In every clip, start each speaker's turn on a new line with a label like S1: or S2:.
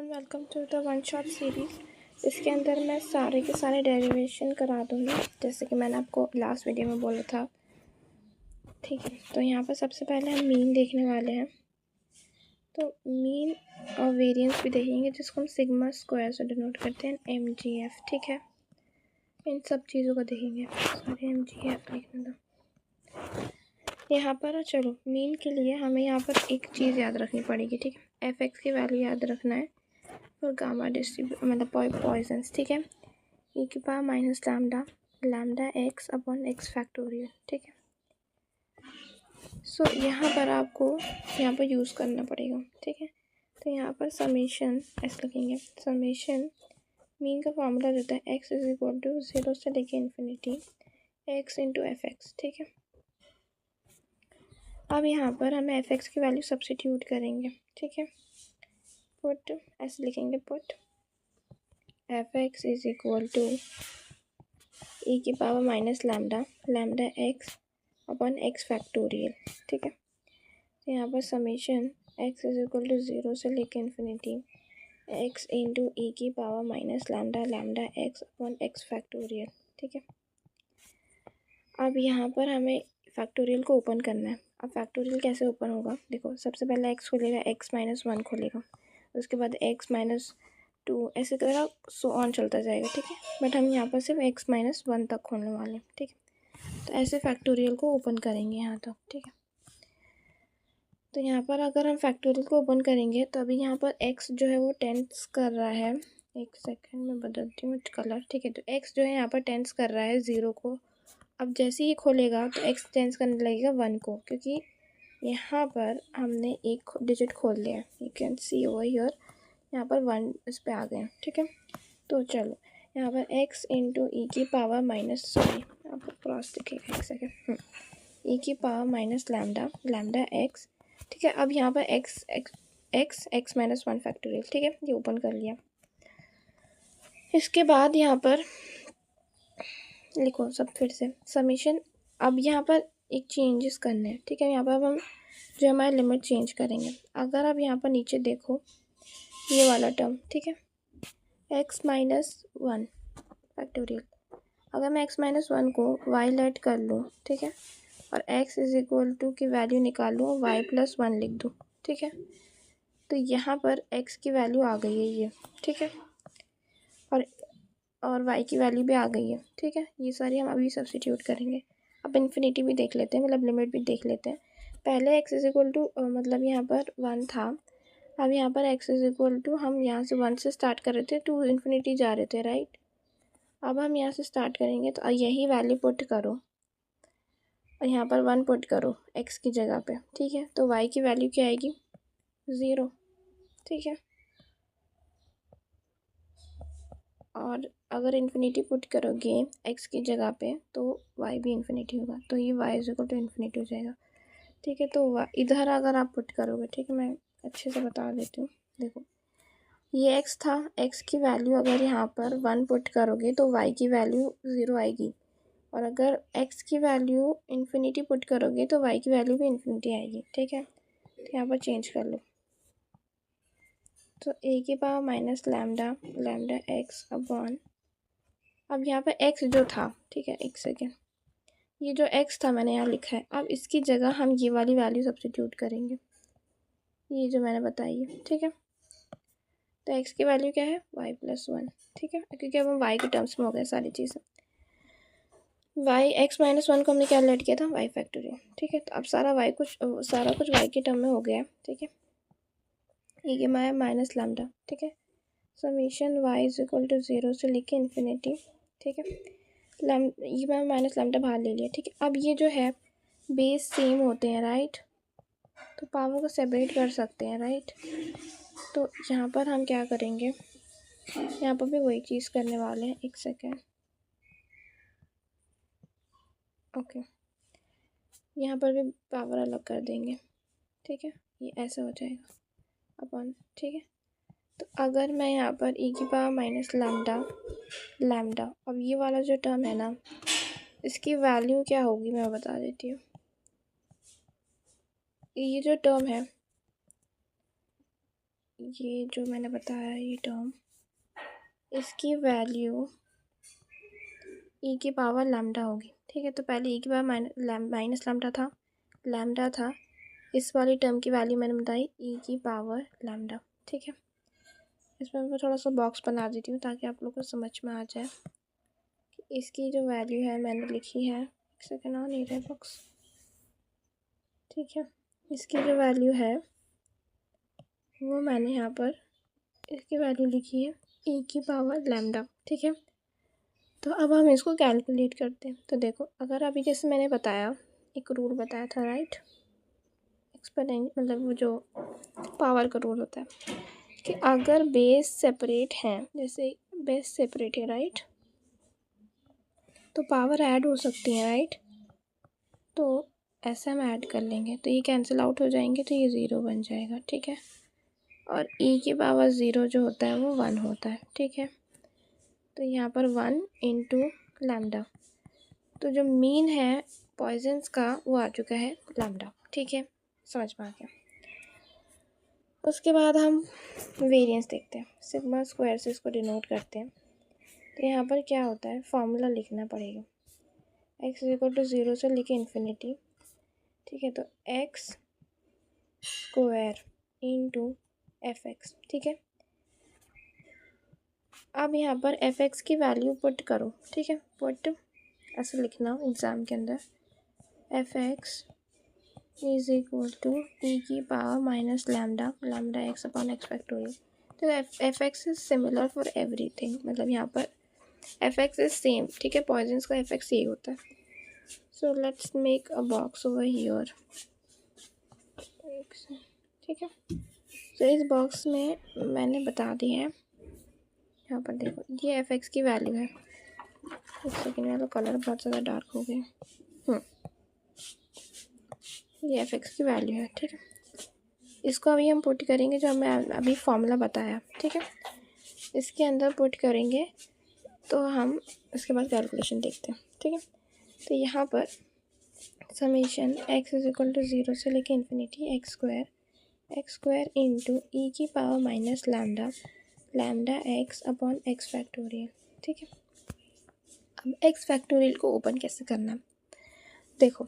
S1: Welcome to the one shot series. इसके अंदर मैं सारे के सारे डेरिवेशन करा दूँगी जैसे कि मैंने आपको लास्ट वीडियो में बोला था। ठीक है, तो यहाँ पर सबसे पहले हम मीन देखने वाले हैं। तो मीन और वेरिएंस भी देखेंगे जिसको हम सिग्मा स्क्वायर से डिनोट करते हैं MGF। ठीक है, इन सब चीज़ों को देखेंगे। सॉरी, MGF लिखने दो। यहाँ पर चलो मीन के लिए हमें यहाँ पर एक चीज़ याद रखनी पड़ेगी। ठीक है, FX की वैल्यू याद रखना है और गामा डिस्ट्रीब्यूट मतलब पॉइजन्स। ठीक है, e की power minus lambda x upon x factorial. ठीक है, सो यहाँ पर आपको यहाँ पर यूज़ करना पड़ेगा। ठीक है, तो यहाँ पर समेशन ऐसे लिखेंगे। समेशन मीन का फॉर्मूला देता है x इज इक्वल टू 0 से लेके इन्फिनिटी x इंटू FX। ठीक है, अब यहाँ पर हमें FX की वैल्यू सब्स्टिट्यूट करेंगे। ठीक है, पुट ऐसे लिखेंगे, put FX is equal to e की power minus lambda x upon x factorial. ठीक है, तो यहाँ पर summation x is equal to 0 से लेकर इन्फिनिटी x इंटू e की power minus lambda x upon x factorial. ठीक है, अब यहाँ पर हमें फैक्टोरियल को ओपन करना है। अब फैक्टोरियल कैसे ओपन होगा, देखो सबसे पहले x खोलेगा, x माइनस 1 खोलेगा, उसके बाद x माइनस 2 ऐसे तरह सो ऑन चलता जाएगा। ठीक है, बट हम यहाँ पर सिर्फ x माइनस 1 तक खोलने वाले हैं। ठीक है, तो ऐसे फैक्टोरियल को ओपन करेंगे यहाँ तक। ठीक है, तो यहाँ पर अगर हम फैक्टोरियल को ओपन करेंगे तो अभी यहाँ पर x जो है वो टेंस कर रहा है। एक सेकेंड में बदलती हूँ कलर। ठीक है, तो x जो है यहाँ पर टेंस कर रहा है 0 को। अब जैसे ही खोलेगा तो x टेंस करने लगेगा 1 को, क्योंकि यहाँ पर हमने एक डिजिट खोल लिया है। You can see over here, यहाँ पर 1 इस पे आ गए। ठीक है, तो चलो यहाँ पर x इंटू ई की पावर माइनस, सॉरी यहाँ पर क्रॉस दिखेगा, एक सेकेंड, ई की पावर माइनस लैम्डा x। ठीक है, अब यहाँ पर x माइनस 1 फैक्टोरियल। ठीक है, ये ओपन कर लिया। इसके बाद यहाँ पर लिखो सब फिर से समीशन। अब यहाँ पर एक चेंजेस करने हैं। ठीक है, यहाँ पर अब हम जो हमारे लिमिट चेंज करेंगे। अगर आप यहाँ पर नीचे देखो ये वाला टर्म, ठीक है, x माइनस 1 फैक्टोरियल, अगर मैं x माइनस 1 को y लेट कर लूँ, ठीक है, और x इज इक्वल टू की वैल्यू निकाल लूँ, y प्लस 1 लिख दूँ। ठीक है, तो यहाँ पर x की वैल्यू आ गई है ये। ठीक है, और y की वैल्यू भी आ गई है। ठीक है, ये सारी हम अभी सब्स्टिट्यूट करेंगे। अब इन्फिनिटी भी देख लेते हैं, मतलब लिमिट भी देख लेते हैं। पहले x इज इक्वल टू मतलब यहाँ पर 1 था, अब यहाँ पर x इज इक्वल टू हम यहाँ से 1 से स्टार्ट कर रहे थे, टू इन्फिनिटी जा रहे थे, राइट। अब हम यहाँ से स्टार्ट करेंगे तो यही वैल्यू पुट करो और यहाँ पर 1 पुट करो x की जगह पे। ठीक है, तो y की वैल्यू क्या आएगी, 0। ठीक है, और अगर इन्फिनिटी पुट करोगे x की जगह पे तो y भी इन्फिनिटी होगा, तो ये y is equal to infinity हो जाएगा। ठीक है, तो इधर अगर आप पुट करोगे, ठीक है, मैं अच्छे से बता देती हूँ। देखो ये x था, x की वैल्यू अगर यहाँ पर 1 पुट करोगे तो y की वैल्यू 0 आएगी, और अगर x की वैल्यू इन्फिनिटी पुट करोगे तो y की वैल्यू भी इन्फिनिटी आएगी। ठीक है, तो यहाँ पर चेंज कर लो, तो a की power minus lambda x upon, अब यहाँ पर x जो था, ठीक है, एक सेकेंड, ये जो x था मैंने यहाँ लिखा है, अब इसकी जगह हम ये वाली वैल्यू सब्स्टिट्यूट करेंगे, ये जो मैंने बताई है। ठीक है, तो x की वैल्यू क्या है, y प्लस 1। ठीक है, क्योंकि अब हम y के टर्म्स में हो गए सारी चीज़ें। x माइनस 1 को हमने क्या लेट किया था, y फैक्टोरियल। ठीक है, तो अब सारा कुछ y के टर्म में हो गया। ठीक है, ये माइनस लैम्डा। ठीक है, summation y is equal to 0 से लेके इन्फिनिटी। ठीक है, ये मैं माइनस लैम्डा बाहर ले लिया। ठीक है, अब ये जो है बेस सेम होते हैं, राइट, तो पावर को सेपरेट कर सकते हैं, राइट। तो यहाँ पर हम क्या करेंगे, यहाँ पर भी वही चीज़ करने वाले हैं। एक सेकेंड, ओके, यहाँ पर भी पावर अलग कर देंगे। ठीक है, ये ऐसा हो जाएगा अपॉन। ठीक है, तो अगर मैं यहाँ पर e की पावर माइनस लैम्डा, अब ये वाला जो टर्म है ना, इसकी वैल्यू क्या होगी मैं बता देती हूँ। ये जो टर्म है ये जो मैंने बताया ये टर्म, इसकी वैल्यू ई की पावर लैम्डा होगी। ठीक है, तो पहले ई की पावर माइनस लैम्डा था। इस वाली टर्म की वैल्यू मैंने बताई ई की पावर लैम्डा। ठीक है, इसमें मैं थोड़ा सा बॉक्स बना देती हूँ ताकि आप लोग को समझ में आ जाए कि इसकी जो वैल्यू है मैंने लिखी है। एक सेकेंड, आ नहीं रहा बॉक्स। ठीक है, इसकी जो वैल्यू है वो मैंने यहाँ पर इसकी वैल्यू लिखी है ई की पावर लैम्डा। ठीक है, तो अब हम इसको कैलकुलेट करते हैं। तो देखो, अगर अभी जैसे मैंने बताया, एक रूल बताया था, राइट, एक्सपोनेंट मतलब वो जो पावर का रूल होता है कि अगर बेस सेपरेट हैं, जैसे बेस सेपरेट है, राइट, तो पावर ऐड हो सकती है, राइट। तो ऐसा हम ऐड कर लेंगे तो ये कैंसिल आउट हो जाएंगे, तो ये ज़ीरो बन जाएगा। ठीक है, और ई की पावर ज़ीरो जो होता है वो 1 होता है। ठीक है, तो यहाँ पर 1 इंटू लैम्डा, तो जो मीन है पॉइजन्स का वो आ चुका है लैम्डा। ठीक है, समझ में आ गया। उसके बाद हम वेरिएंस देखते हैं, सिग्मा स्क्वायर से इसको डिनोट करते हैं। तो यहाँ पर क्या होता है, फॉर्मूला लिखना पड़ेगा, x इक्वल टू 0 से लेके इन्फिनिटी। ठीक है, तो x square into F x. ठीक है, अब यहाँ पर एफ एक्स की वैल्यू पुट करो। ठीक है, पुट ऐसे लिखना एग्ज़ाम के अंदर, F X is equal to E की power minus lambda x upon x factorial. तो F X is similar for everything, मतलब यहाँ पर एफ एक्स इज सेम। ठीक है, पॉइजन्स का एफ एक्स यही होता है। So let's make a box over here. ठीक है, तो इस बॉक्स में मैंने बता दी है, यहाँ पर देखो ये एफ एक्स की वैल्यू है। एक सेकेंड, वाला कलर बहुत ज़्यादा डार्क हो गया। ये एफ एक्स की वैल्यू है। ठीक है, इसको अभी हम पुट करेंगे जो हमें अभी फॉर्मूला बताया। ठीक है, इसके अंदर पुट करेंगे तो हम इसके बाद कैलकुलेशन देखते हैं। ठीक है, तो यहाँ पर summation x is equal to 0 से लेके infinity x square into e की power minus lambda x upon x factorial. ठीक है, अब एक्स फैक्टोरियल को ओपन कैसे करना है, देखो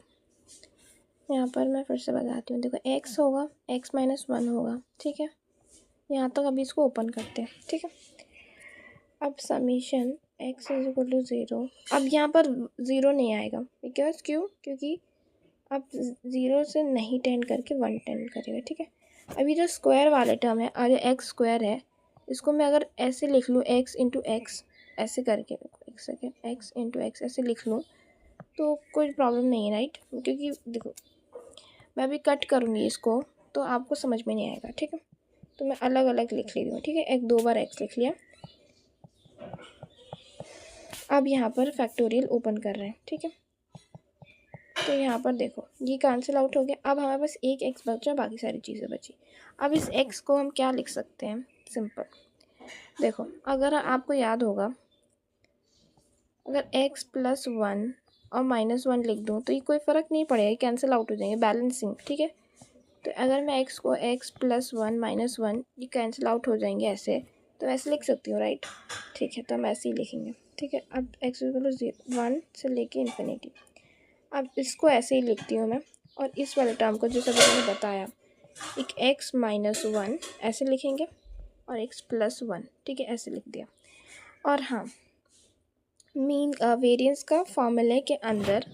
S1: यहाँ पर मैं फिर से बताती हूँ। देखो x होगा, x माइनस 1 होगा। ठीक है, यहाँ तक अभी इसको ओपन करते हैं। ठीक है, अब summation x is equal to 0, अब यहाँ पर 0 नहीं आएगा, बिकॉज क्योंकि अब 0 से नहीं टेंड करके 1 टेंड करेगा। ठीक है, अभी जो स्क्वायर वाले टर्म है और एक्स स्क्वायर है, इसको मैं अगर ऐसे लिख लूँ x इंटू एक्स ऐसे करके, एक सेकेंड, x इंटू एक्स ऐसे लिख लूँ तो कोई प्रॉब्लम नहीं है, राइट, क्योंकि देखो मैं अभी कट करूँगी इसको तो आपको समझ में नहीं आएगा। ठीक है, तो मैं अलग अलग लिख लेती हूँ। ठीक है, एक 2 बार x लिख लिया। अब यहाँ पर फैक्टोरियल ओपन कर रहे हैं। ठीक है, तो यहाँ पर देखो ये कैंसिल आउट हो गया। अब हमारे पास एक x बचा, बाकी सारी चीज़ें बची। अब इस x को हम क्या लिख सकते हैं, सिंपल, देखो अगर आपको याद होगा, अगर x प्लस 1 और माइनस 1 लिख दूँ तो ये कोई फ़र्क नहीं पड़ेगा, कैंसिल आउट हो जाएंगे, बैलेंसिंग। ठीक है, तो अगर मैं x को x प्लस 1 माइनस 1 ये कैंसिल आउट हो जाएंगे ऐसे, तो ऐसे लिख सकती हूँ, राइट। ठीक है, तो हम ऐसे ही लिखेंगे। ठीक है, अब x इक्वल टू 1 से लेके इन्फिनिटी, अब इसको ऐसे ही लिखती हूँ मैं। और इस वाले टर्म को जैसा मैंने बताया, एक x माइनस 1 ऐसे लिखेंगे और x प्लस 1। ठीक है, ऐसे लिख दिया। और हाँ, मीन वेरिएंस का फॉर्मूले के अंदर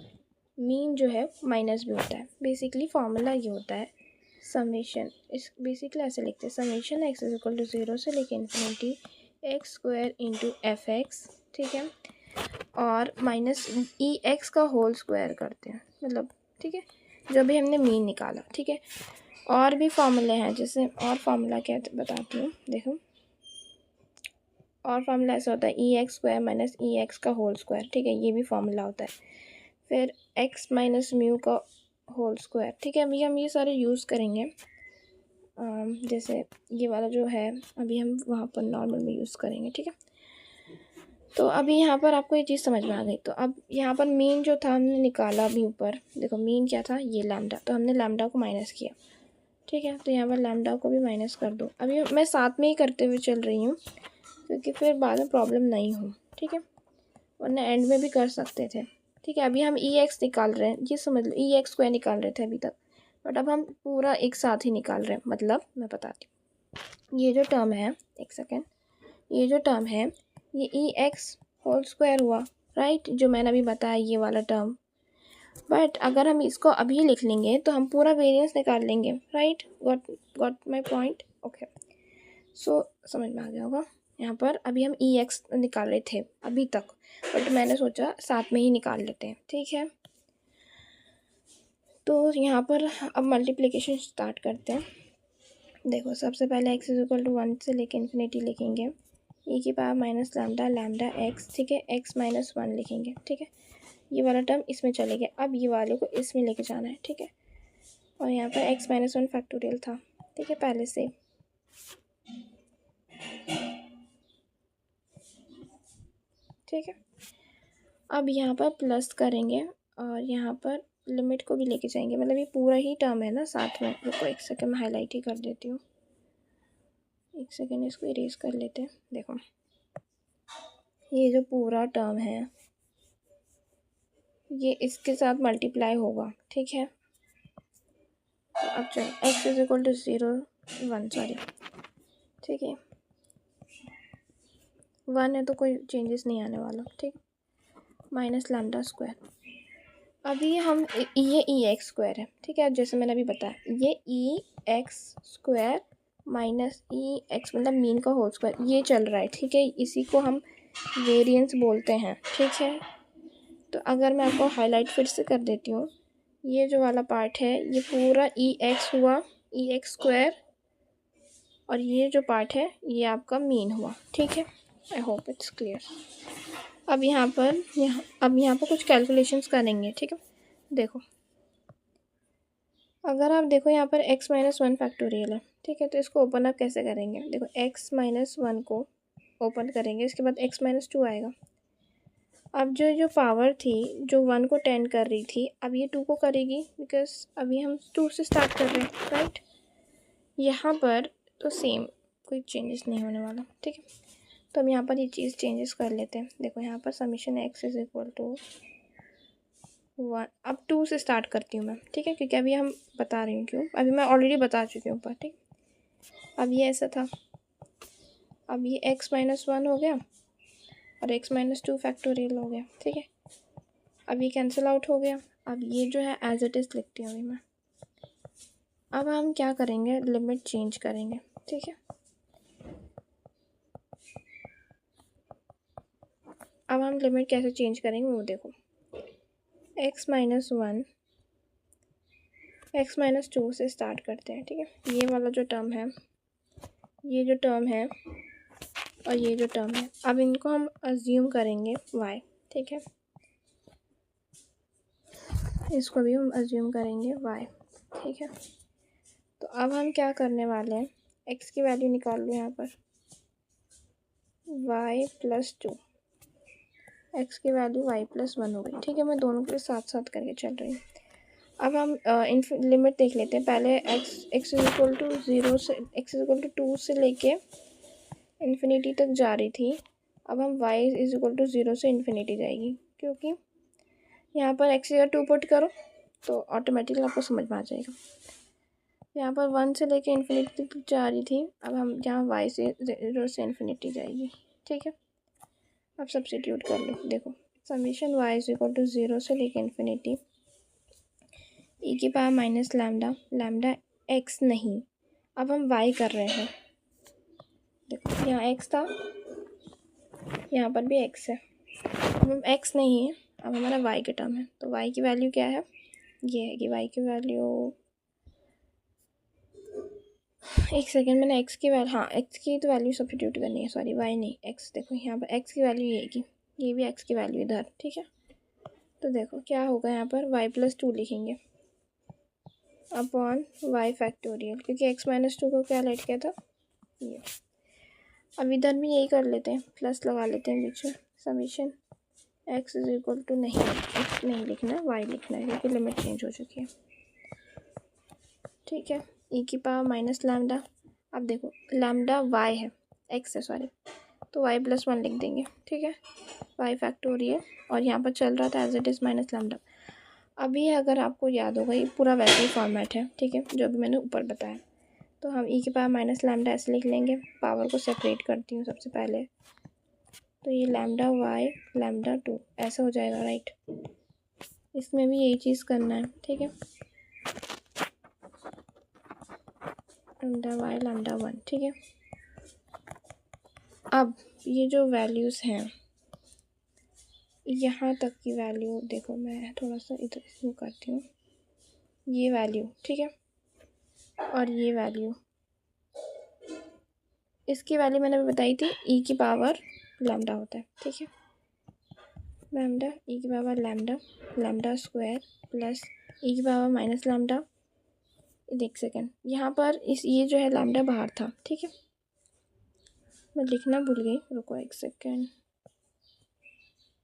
S1: मीन जो है माइनस भी होता है। बेसिकली फार्मूला ये होता है समेशन, इस बेसिकली ऐसे लिखते हैं, summation x is equal to 0 से लेके infinity x square into F x. ठीक है, और माइनस ई एक्स का होल स्क्वायर करते हैं, मतलब ठीक है, जो भी हमने मीन निकाला। ठीक है, और भी फार्मूले हैं, जैसे और फार्मूला क्या बताती हूँ, देखो और फार्मूला ऐसा होता है ई एक्स स्क्वायर माइनस ई एक्स का होल स्क्वायर। ठीक है, ये भी फार्मूला होता है। फिर x माइनस म्यू का होल स्क्वायर। ठीक है, अभी हम ये सारे यूज़ करेंगे, जैसे ये वाला जो है अभी हम वहाँ पर नॉर्मल में यूज़ करेंगे। ठीक है, तो अभी यहाँ पर आपको ये चीज़ समझ में आ गई। तो अब यहाँ पर मीन जो था हमने निकाला, अभी ऊपर देखो मीन क्या था, ये लैम्डा, तो हमने लैम्डा को माइनस किया। ठीक है। तो यहाँ पर लैम्डा को भी माइनस कर दो। अभी मैं साथ में ही करते हुए चल रही हूँ क्योंकि फिर बाद में प्रॉब्लम नहीं हो, ठीक है, वरना एंड में भी कर सकते थे। ठीक है, अभी हम ई एक्स निकाल रहे हैं, ये समझ लो, ई एक्स स्क्वायर निकाल रहे थे अभी तक, बट अब हम पूरा एक साथ ही निकाल रहे हैं। मतलब मैं बताती हूँ, ये जो टर्म है, एक सेकेंड, ये जो टर्म है ये ई एक्स होल स्क्वायर हुआ, राइट, जो मैंने अभी बताया ये वाला टर्म। बट अगर हम इसको अभी लिख लेंगे तो हम पूरा वेरिएंस निकाल लेंगे, right, got my point, okay. So समझ में आ गया होगा। यहाँ पर अभी हम ई एक्स निकाल रहे थे अभी तक, बट मैंने सोचा साथ में ही निकाल लेते हैं, ठीक है। तो यहाँ पर अब मल्टीप्लिकेशन स्टार्ट करते हैं। देखो, सबसे पहले x इज इक्वल टू 1 से लेके इन्फिनिटी लिखेंगे, e की power minus lambda lambda x, ठीक है, x माइनस 1 लिखेंगे, ठीक है। ये वाला टर्म इसमें चले गया, अब ये वाले को इसमें लेके जाना है, ठीक है। और यहाँ पर x माइनस 1 फैक्टोरियल था, ठीक है, पहले से। ठीक है, अब यहाँ पर प्लस करेंगे और यहाँ पर लिमिट को भी लेके जाएंगे, मतलब ये पूरा ही टर्म है ना साथ में। रुको एक सेकंड, मैं हाईलाइट ही कर देती हूँ, एक सेकंड, इसको इरेज कर लेते हैं। देखो, ये जो पूरा टर्म है ये इसके साथ मल्टीप्लाई होगा, ठीक है। तो अब चलो, x is equal to 0 1, sorry, ठीक है, 1 है तो कोई चेंजेस नहीं आने वाला, ठीक, माइनस लैम्डा स्क्वायर। अभी हम ये ई एक्स स्क्वायर है, ठीक है, जैसे मैंने अभी बताया, ये ई एक्स स्क्वायर माइनस ई एक्स मतलब मीन का होल स्क्वायर, ये चल रहा है, ठीक है, इसी को हम वेरिएंस बोलते हैं, ठीक है। तो अगर मैं आपको हाईलाइट फिर से कर देती हूँ, ये जो वाला पार्ट है ये पूरा ई एक्स हुआ, ई एक्स स्क्वायर, और ये जो पार्ट है ये आपका मीन हुआ, ठीक है। I hope it's clear. अब यहाँ पर कुछ कैलकुलेशंस करेंगे, ठीक है। देखो, अगर आप देखो यहाँ पर x माइनस 1 फैक्टोरियल है, ठीक है, तो इसको ओपन अप कैसे करेंगे। देखो, x माइनस 1 को ओपन करेंगे, इसके बाद x माइनस 2 आएगा। अब जो पावर थी जो 1 को 10 कर रही थी, अब ये 2 को करेगी, बिकॉज अभी हम 2 से स्टार्ट कर रहे हैं, राइट। यहाँ पर तो सेम, कोई चेंजेस नहीं होने वाला, ठीक है। तो हम यहाँ पर ये चीज़ चेंजेस कर लेते हैं। देखो, यहाँ पर summation x is equal to 1, अब 2 से स्टार्ट करती हूँ मैं, ठीक है, क्योंकि अभी हम बता रही हूँ क्यों, अभी मैं ऑलरेडी बता चुकी हूँ ऊपर, ठीक। अब ये ऐसा था, अब ये x माइनस 1 हो गया और x माइनस 2 फैक्टोरियल हो गया, ठीक है। अब ये कैंसिल आउट हो गया। अब ये जो है एज इट इज़ लिखती हूँ अभी मैं। अब हम क्या करेंगे, लिमिट चेंज करेंगे, ठीक है। अब हम लिमिट कैसे चेंज करेंगे वो देखो, x माइनस 1 x माइनस 2 से स्टार्ट करते हैं, ठीक है। ये वाला जो टर्म है, ये जो टर्म है और ये जो टर्म है, अब इनको हम अज्यूम करेंगे y, ठीक है, इसको भी हम अज्यूम करेंगे y, ठीक है। तो अब हम क्या करने वाले हैं, x की वैल्यू निकाल लो यहाँ पर, y प्लस 2, x की वैल्यू y प्लस 1 हो गई, ठीक है। मैं दोनों के साथ साथ करके चल रही हूँ। अब हम लिमिट देख लेते हैं। पहले x इज इक्वल टू 0 से x इज इक्वल टू 2 से लेके इन्फिनिटी तक जा रही थी, अब हम y इज इक्वल टू 0 से इन्फिनिटी जाएगी, क्योंकि यहाँ पर x या 2 पुट करो तो ऑटोमेटिकली आपको समझ में आ जाएगा। यहाँ पर 1 से लेके इन्फिनिटी तक जा रही थी, अब हम यहाँ y से 0 से इन्फिनिटी जाएगी, ठीक है। अब सब्स्टिट्यूट कर लो। देखो, summation y is equal to 0 से लेके इन्फिनिटी e की power minus lambda lambda x नहीं, अब हम y कर रहे हैं। देखो, यहाँ x था, यहाँ पर भी x है, अब हम x नहीं है, अब हमारा y का टर्म है। तो y की वैल्यू क्या है, ये है कि y की वैल्यू, एक सेकेंड, मैंने x की वैल्यू, हाँ x की तो वैल्यू सब्स्टिट्यूट करनी है, सॉरी y नहीं x। देखो यहाँ पर x की वैल्यू ये की, ये भी x की वैल्यू इधर, ठीक है। तो देखो क्या होगा, यहाँ पर y प्लस 2 लिखेंगे अपॉन y फैक्टोरियल, क्योंकि x माइनस 2 को क्या लेट किया था ये। अब इधर भी यही कर लेते हैं, प्लस लगा लेते हैं बीच में, summation x is equal to, नहीं x नहीं लिखना है, y लिखना है, क्योंकि लिमिट चेंज हो चुकी है, ठीक है। ई की पावर माइनस लैम्डा। अब देखो लैम्डा वाई है, एक्स है सॉरी, तो वाई प्लस वन लिख देंगे, ठीक है, वाई फैक्टोरियल, और यहाँ पर चल रहा था as it is minus lambda. अभी अगर आपको याद होगा ये पूरा वैसे ही फॉर्मेट है, ठीक है, जो भी मैंने ऊपर बताया। तो हम ई की पावर माइनस लैम्डा ऐसे लिख लेंगे, पावर को सेपरेट करती हूँ सबसे पहले, तो ये लैम्डा वाई लैम्डा टू ऐसा हो जाएगा, राइट। इसमें भी यही चीज़ करना है, ठीक है, लैम्डा वाई लैम्डा वन, ठीक है। अब ये जो वैल्यूज़ हैं यहाँ तक की वैल्यू देखो, मैं थोड़ा सा इधर इसमें करती हूँ, ये वैल्यू, ठीक है, और ये वैल्यू, इसकी वैल्यू मैंने बताई थी ई की पावर लैम्डा होता है, ठीक है, लैम्डा ई की power lambda lambda square plus E की पावर माइनस लैम्डा। एक सेकेंड, यहाँ पर इस ये जो है लैम्डा बाहर था, ठीक है, मैं लिखना भूल गई, रुको एक सेकेंड,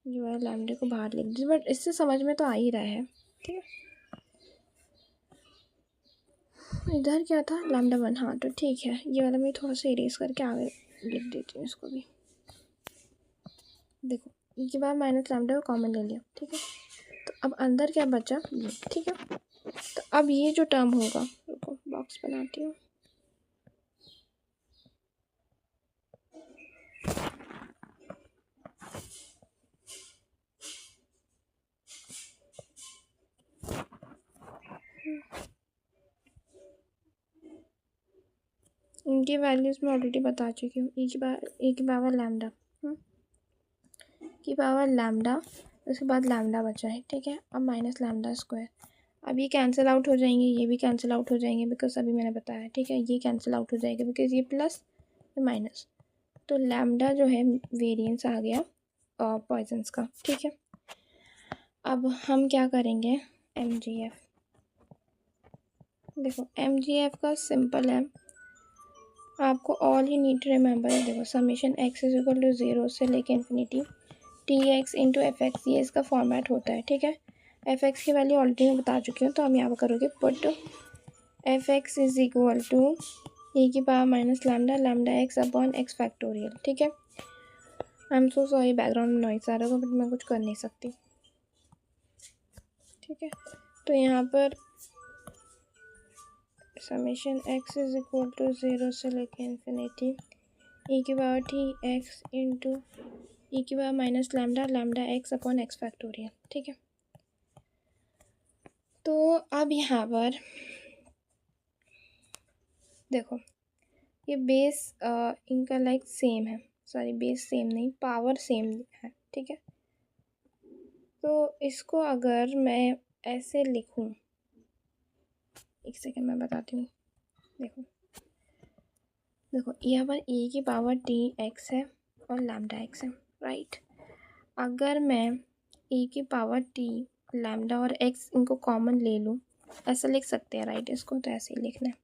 S1: जो है लैम्डे को बाहर लिख दी, बट इससे समझ में तो आ ही रहा है, ठीक है। इधर क्या था, लैम्डा वन, हाँ तो ठीक है, ये वाला मैं थोड़ा सा इरेज करके आगे लिख देती हूँ इसको भी। देखो ई की बार माइनस लैम्डा को कॉमन ले लिया, ठीक है, तो अब अंदर क्या बचा ये, ठीक है। तो अब ये जो टर्म होगा, रुको बॉक्स बनाती हूँ, इनकी वैल्यूज़ मैं ऑलरेडी बता चुकी हूँ, ई की पावर लैम्डा की पावर लैम्डा, उसके बाद लैम्डा बचा है, ठीक है, अब माइनस लैम्डा स्क्वायर। अब ये कैंसिल आउट हो जाएंगे, ये भी कैंसिल आउट हो जाएंगे, बिकॉज अभी मैंने बताया, ठीक है, ये कैंसिल आउट हो जाएगा बिकॉज ये प्लस ये माइनस, तो लैम्डा जो है वेरिएंस आ गया पॉइजन्स का, ठीक है। अब हम क्या करेंगे, MGF, देखो MGF का सिंपल है, आपको all you need to remember है, देखो summation x is equal to 0 से लेके इन्फिनिटी TX इंटू FX, ये इसका फॉर्मेट होता है, ठीक है। FX की वैल्यू ऑलरेडी मैं बता चुकी हूँ, तो हम यहाँ पर करोगे put FX is equal to E की power minus lambda lambda x upon x factorial, ठीक है। I am so sorry background में नॉइस आ रहा होगा, बट मैं कुछ कर नहीं सकती, ठीक है। तो यहाँ पर summation x is equal to 0 से लेके इन्फिनिटी ई की पावर TX इंटू ई की power minus lambda lambda x upon x factorial, ठीक है। तो अब यहाँ पर देखो ये बेस इनका लाइक सेम है, सॉरी बेस सेम नहीं, पावर सेम है, ठीक है। तो इसको अगर मैं ऐसे लिखूं, एक सेकेंड मैं बताती हूँ, देखो देखो यहाँ पर ई की पावर TX है और लैम्डा एक्स है, राइट। अगर मैं ई की पावर T लैम्डा और एक्स इनको कॉमन ले लूँ, ऐसा लिख सकते हैं, राइट, इसको तो ऐसे ही लिखना है।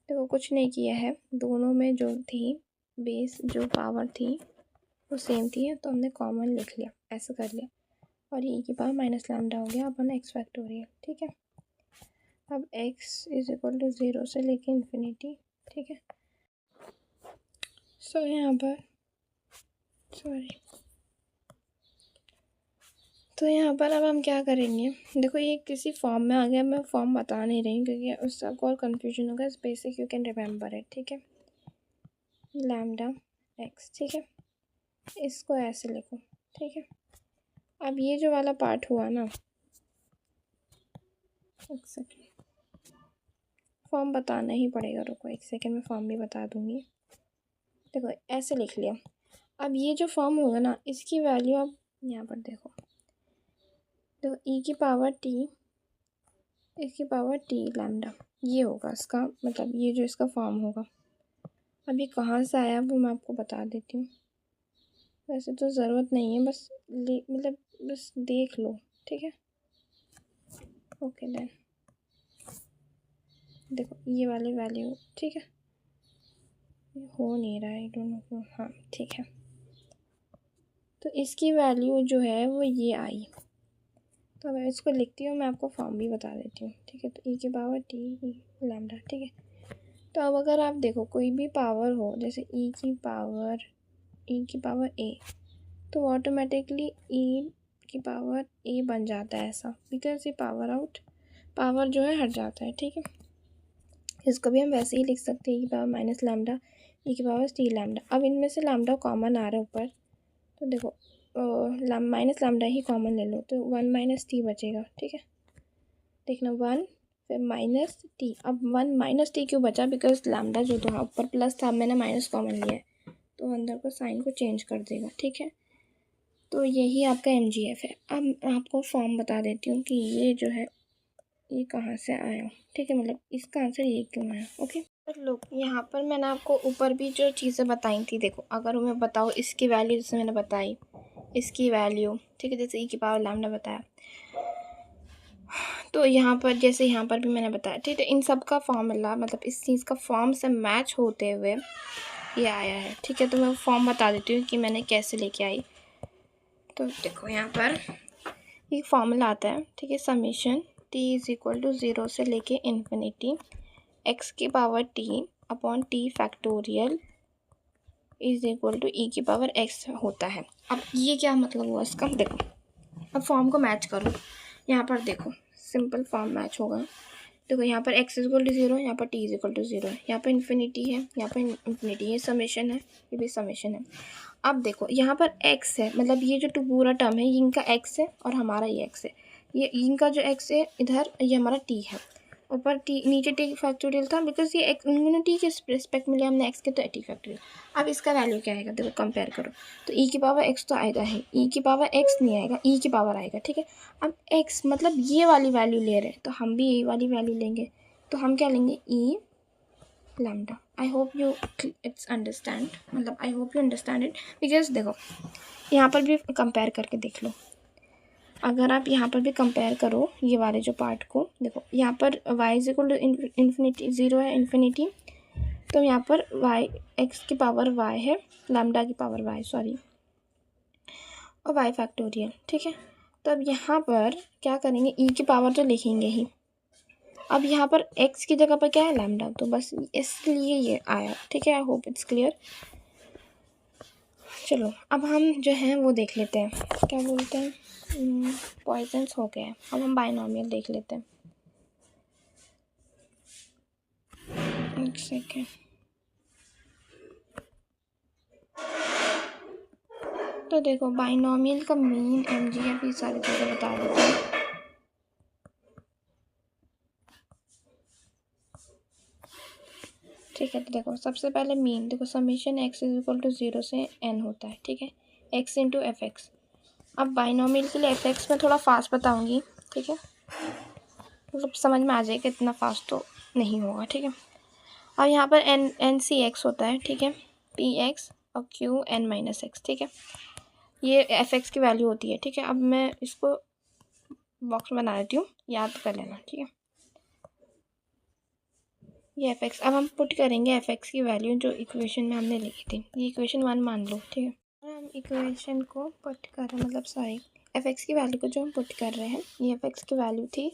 S1: देखो कुछ नहीं किया है, दोनों में जो थी बेस जो पावर थी वो सेम थी, तो हमने कॉमन लिख लिया, ऐसा कर लिया, और ई की पावर माइनस लैम्डा हो गया अपन एक्स फैक्टोरियल, ठीक है। अब x इज इक्वल टू 0 से लेके इन्फिनिटी, ठीक है। सो यहाँ पर सॉरी, तो यहाँ पर अब हम क्या करेंगे, देखो ये किसी फॉर्म में आ गया, मैं फॉर्म बता नहीं रही क्योंकि उससे आपको और कन्फ्यूजन होगा, इस basic you can remember it, ठीक है, लैम्डा एक्स, ठीक है, इसको ऐसे लिखो, ठीक है। अब ये जो वाला पार्ट हुआ ना, एक सेकेंड फॉर्म बताना ही पड़ेगा, रुको एक सेकेंड में फॉर्म भी बता दूँगी। देखो ऐसे लिख लिया, अब ये जो फॉर्म होगा ना, इसकी वैल्यू आप यहाँ पर देखो, तो ई की पावर टी लैम्डा, ये होगा इसका मतलब, ये जो इसका फॉर्म होगा। अब ये कहाँ से आया वो मैं आपको बता देती हूँ, वैसे तो ज़रूरत नहीं है, बस मतलब बस देख लो, ठीक है, ओके देन। देखो ये वाली वैल्यू, ठीक है, ये हो नहीं रहा है, आई डोंट नो क्यों, हाँ ठीक है। तो इसकी वैल्यू जो है वो ये आई, तो मैं इसको लिखती हूँ, मैं आपको फॉर्म भी बता देती हूँ, ठीक है। तो ई की पावर टी लैम्डा, ठीक है। तो अब अगर आप देखो कोई भी पावर हो, जैसे ई की पावर ए, तो ऑटोमेटिकली ई की पावर ए बन जाता है ऐसा, बिकॉज ये पावर जो है हट जाता है, ठीक है। इसको भी हम वैसे ही लिख सकते हैं, ई की पावर माइनस लैम्डा ई की पावर टी लैम्डा। अब इनमें से लैम्डा कॉमन आ रहा है ऊपर, तो देखो माइनस लैम्डा ही कॉमन ले लो, तो 1 माइनस टी बचेगा, ठीक है। देखना 1 फिर माइनस टी। अब 1 माइनस टी क्यों बचा, बिकॉज लैम्डा जो था ऊपर प्लस था, मैंने माइनस कॉमन लिया है, तो अंदर को साइन को चेंज कर देगा, ठीक है। तो यही आपका MGF है। अब आपको फॉर्म बता देती हूँ कि ये जो है ये कहाँ से आया, ठीक है, मतलब इसका आंसर ये क्यों आया, ओके। तो लोग यहाँ पर मैंने आपको ऊपर भी जो चीज़ें बताई थी, देखो अगर मैं बताऊँ इसकी वैल्यू जैसे मैंने बताई, इसकी वैल्यू, ठीक है, जैसे ई की पावर लैम्डा बताया, तो यहाँ पर जैसे यहाँ पर भी मैंने बताया, ठीक है। इन सब का फॉर्मूला मतलब इस चीज़ का फॉर्म से मैच होते हुए ये आया है, ठीक है। तो मैं फॉर्म बता देती हूँ कि मैंने कैसे लेके आई। तो देखो यहाँ पर ये फॉर्मूला आता है, ठीक है, summation t is equal to 0 से लेके इन्फिनिटी x की power t upon t factorial is equal to e की पावर x होता है। अब ये क्या मतलब हुआ इसका, देखो अब फॉर्म को मैच करो, यहाँ पर देखो सिंपल फॉर्म मैच होगा। देखो यहाँ पर x इज इक्वल टू 0, यहाँ पर t इज इक्वल टू 0 है, यहाँ पर इन्फिनिटी है, यहाँ पर इन्फिनिटी, ये समेशन है, ये भी समेशन है। अब देखो यहाँ पर x है, मतलब ये जो पूरा टर्म है ये इनका x है और हमारा ये x है, ये इनका जो x है इधर, ये हमारा t है, ऊपर t नीचे t फैक्टोरियल था, बिकॉज ये इन्होंने t के रिस्पेक्ट में लिया हमने x के, तो t फैक्टोरियल। अब इसका वैल्यू क्या आएगा, देखो कंपेयर करो, तो e की पावर x तो आएगा ही, e की पावर x नहीं आएगा, e की पावर आएगा, ठीक है। अब x मतलब ये वाली वैल्यू ले रहे हैं, तो हम भी ये वाली वैल्यू लेंगे, तो हम क्या लेंगे, e lambda. I hope you it's understand, मतलब I hope you understand it, because देखो यहाँ पर भी कंपेयर करके देख लो, अगर आप यहाँ पर भी कंपेयर करो ये वाले जो पार्ट को, देखो यहाँ पर y is equal to infinity 0 है, इन्फिनिटी, तो यहाँ पर y x की पावर y है, लैम्डा की पावर y सॉरी, और y फैक्टोरियल, ठीक है। तो अब यहाँ पर क्या करेंगे, e की पावर तो लिखेंगे ही, अब यहाँ पर x की जगह पर क्या है, लैम्डा, तो बस इसलिए ये आया, ठीक है। I hope it's clear. चलो अब हम जो है वो देख लेते हैं, क्या बोलते हैं, पॉइजन्स हो गया है, अब हम बाइनोमियल देख लेते हैं, एक सेकेंड। तो देखो बाइनोमियल का मीन, MGF, ये सारी चीज़ें बता देते हैं। ठीक है, तो देखो सबसे पहले मीन, देखो summation x is equal to 0 से n होता है, ठीक है, x इंटू एफ एक्स। अब बाइनोमियल के लिए एफ एक्स में थोड़ा फास्ट बताऊंगी, ठीक है, मतलब समझ में आ जाएगा, इतना फास्ट तो नहीं होगा, ठीक है। अब यहाँ पर n सी एक्स होता है, ठीक है, p x और q n माइनस एक्स, ठीक है, ये एफ एक्स की वैल्यू होती है, ठीक है। अब मैं इसको बॉक्स में बना देती हूँ, याद कर लेना, ठीक है, ये एफ एक्स। अब हम पुट करेंगे एफ एक्स की वैल्यू जो इक्वेशन में हमने लिखी थी, ये इक्वेशन 1 मान लो, ठीक है। हम इक्वेशन को पुट कर रहे हैं, मतलब सॉरी एफ एक्स की वैल्यू को जो हम पुट कर रहे हैं, ये एफ एक्स की वैल्यू थी,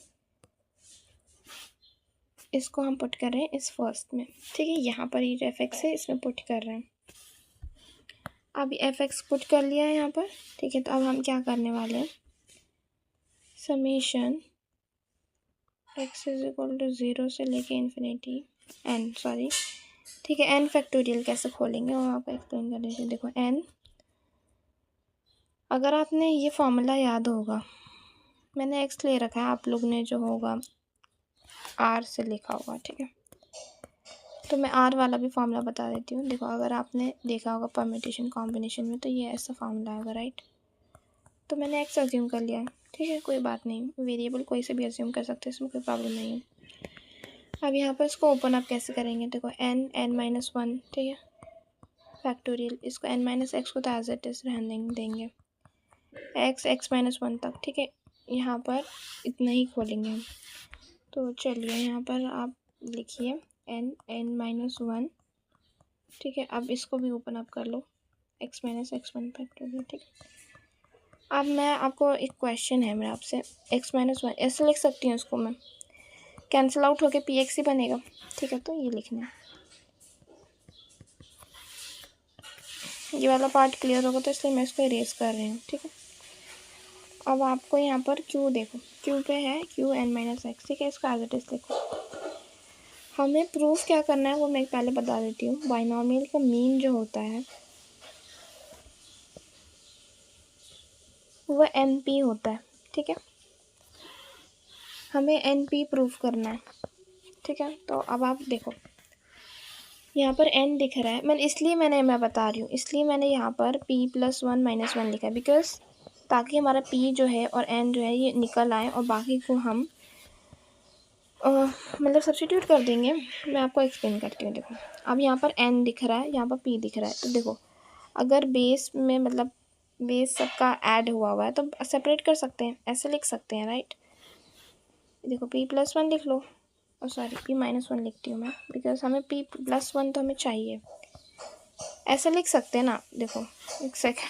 S1: इसको हम पुट कर रहे हैं इस फर्स्ट में, ठीक है, यहाँ पर ये जो एफ एक्स है इसमें पुट कर रहे हैं। अब एफ एक्स पुट कर लिया है यहाँ पर, ठीक है। तो अब हम क्या करने वाले हैं, summation x is equal to 0 से लेके इन्फिनिटी n, सॉरी, ठीक है, n फैक्टोरियल कैसे खोलेंगे और आपको एक्सप्लेन कर दीजिए। देखो n, अगर आपने ये फॉर्मूला याद होगा, मैंने x ले रखा है, आप लोग ने जो होगा r से लिखा होगा, ठीक है। तो मैं r वाला भी फॉर्मूला बता देती हूँ। देखो अगर आपने देखा होगा परम्यूटेशन कॉम्बिनेशन में, तो ये ऐसा फॉर्मूला होगा, राइट। तो मैंने x अज्यूम कर लिया है, ठीक है, कोई बात नहीं, वेरिएबल कोई से भी अज्यूम कर सकते हैं, इसमें कोई प्रॉब्लम नहीं है। अब यहाँ पर इसको ओपन अप कैसे करेंगे, देखो n माइनस 1, ठीक है, फैक्टोरियल, इसको n माइनस एक्स को तो एज इट इज रहने देंगे, x माइनस 1 तक, ठीक है। यहाँ पर इतना ही खोलेंगे हम, तो चलिए यहाँ पर आप लिखिए n माइनस 1, ठीक है। अब इसको भी ओपन अप कर लो, x माइनस x1 फैक्टोरियल, ठीक है। अब मैं आपको एक क्वेश्चन है मेरा आपसे, x-1 ऐसे लिख सकती हूँ इसको मैं, कैंसिल आउट होके px ही बनेगा, ठीक है। तो ये लिखना है, ये वाला पार्ट क्लियर होगा तो इसलिए मैं इसको इरेज कर रही हूँ, ठीक है। अब आपको यहाँ पर q देखो, q पे है qn-x, ठीक है। इसका एज इट इज लिखो। हमें प्रूफ क्या करना है वो मैं पहले बता देती हूँ। बाइनोमियल का मीन जो होता है वो NP होता है, ठीक है। हमें NP प्रूफ करना है, ठीक है। तो अब आप देखो यहाँ पर n दिख रहा है, मैं बता रही हूँ, इसलिए मैंने यहाँ पर p+1 - 1 लिखा है, बिकॉज ताकि हमारा p जो है और n जो है ये निकल आए और बाकी को हम मतलब सब्स्टिट्यूट कर देंगे। मैं आपको एक्सप्लेन करती हूँ। देखो अब यहाँ पर n दिख रहा है, यहाँ पर p दिख रहा है, तो देखो अगर बेस में मतलब बेस सबका ऐड हुआ है तो सेपरेट कर सकते हैं, ऐसे लिख सकते हैं, राइट। देखो p+1 लिख लो, और सॉरी p-1 लिखती हूँ मैं, बिकॉज हमें p+1 तो हमें चाहिए, ऐसे लिख सकते हैं ना। देखो एक सेकेंड,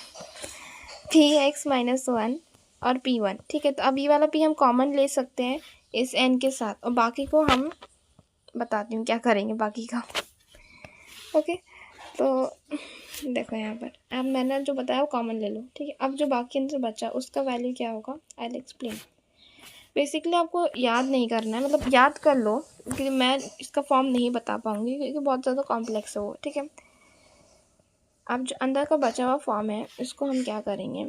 S1: px-1 और p1, ठीक है। तो अब ये वाला p हम कॉमन ले सकते हैं इस n के साथ, और बाकी को हम बताती हूँ क्या करेंगे बाकी का, ओके। तो देखो यहाँ पर अब मैंने जो बताया वो कॉमन ले लो, ठीक है। अब जो बाकी अंदर बचा उसका वैल्यू क्या होगा, आई विल एक्सप्लेन। बेसिकली आपको याद नहीं करना है, मतलब याद कर लो, क्योंकि मैं इसका फॉर्म नहीं बता पाऊँगी क्योंकि बहुत ज़्यादा कॉम्प्लेक्स है वो, ठीक है। अब जो अंदर का बचा हुआ फॉर्म है इसको हम क्या करेंगे,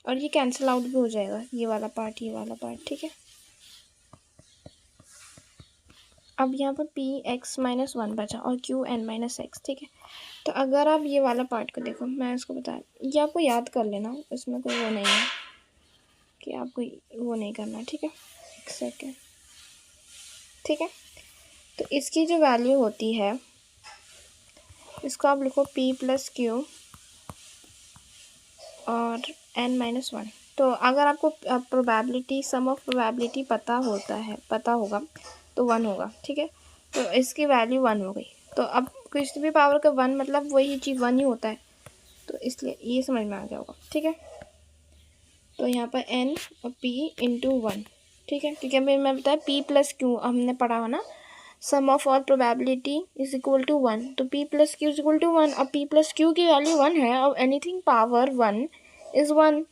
S1: और ये कैंसिल आउट भी हो जाएगा, ये वाला पार्ट, ठीक है। अब यहाँ पर px-1 बचा और qn-x, ठीक है। तो अगर आप ये वाला पार्ट को देखो, मैं इसको बता, ये आपको याद कर लेना, इसमें कोई वो नहीं है कि आपको वो नहीं करना, ठीक है। एक सेकेंड, ठीक है। तो इसकी जो वैल्यू होती है इसको आप लिखो p+q और n-1। तो अगर आपको प्रोबेबिलिटी, सम ऑफ प्रोबेबिलिटी पता होगा तो 1 होगा, ठीक है। तो इसकी वैल्यू 1 हो गई, तो अब किसी भी पावर का 1 मतलब वही चीज़ 1 ही होता है, तो इसलिए ये समझ में आ गया होगा, ठीक है। तो यहाँ पर n और p × 1, ठीक है, क्योंकि अभी मैं बताया p+q हमने पढ़ा हो ना, sum of all probability is equal to 1, तो p+q इज इक्वल टू 1, और p+q की वैल्यू 1 है, और एनीथिंग पावर 1 इज़ 1,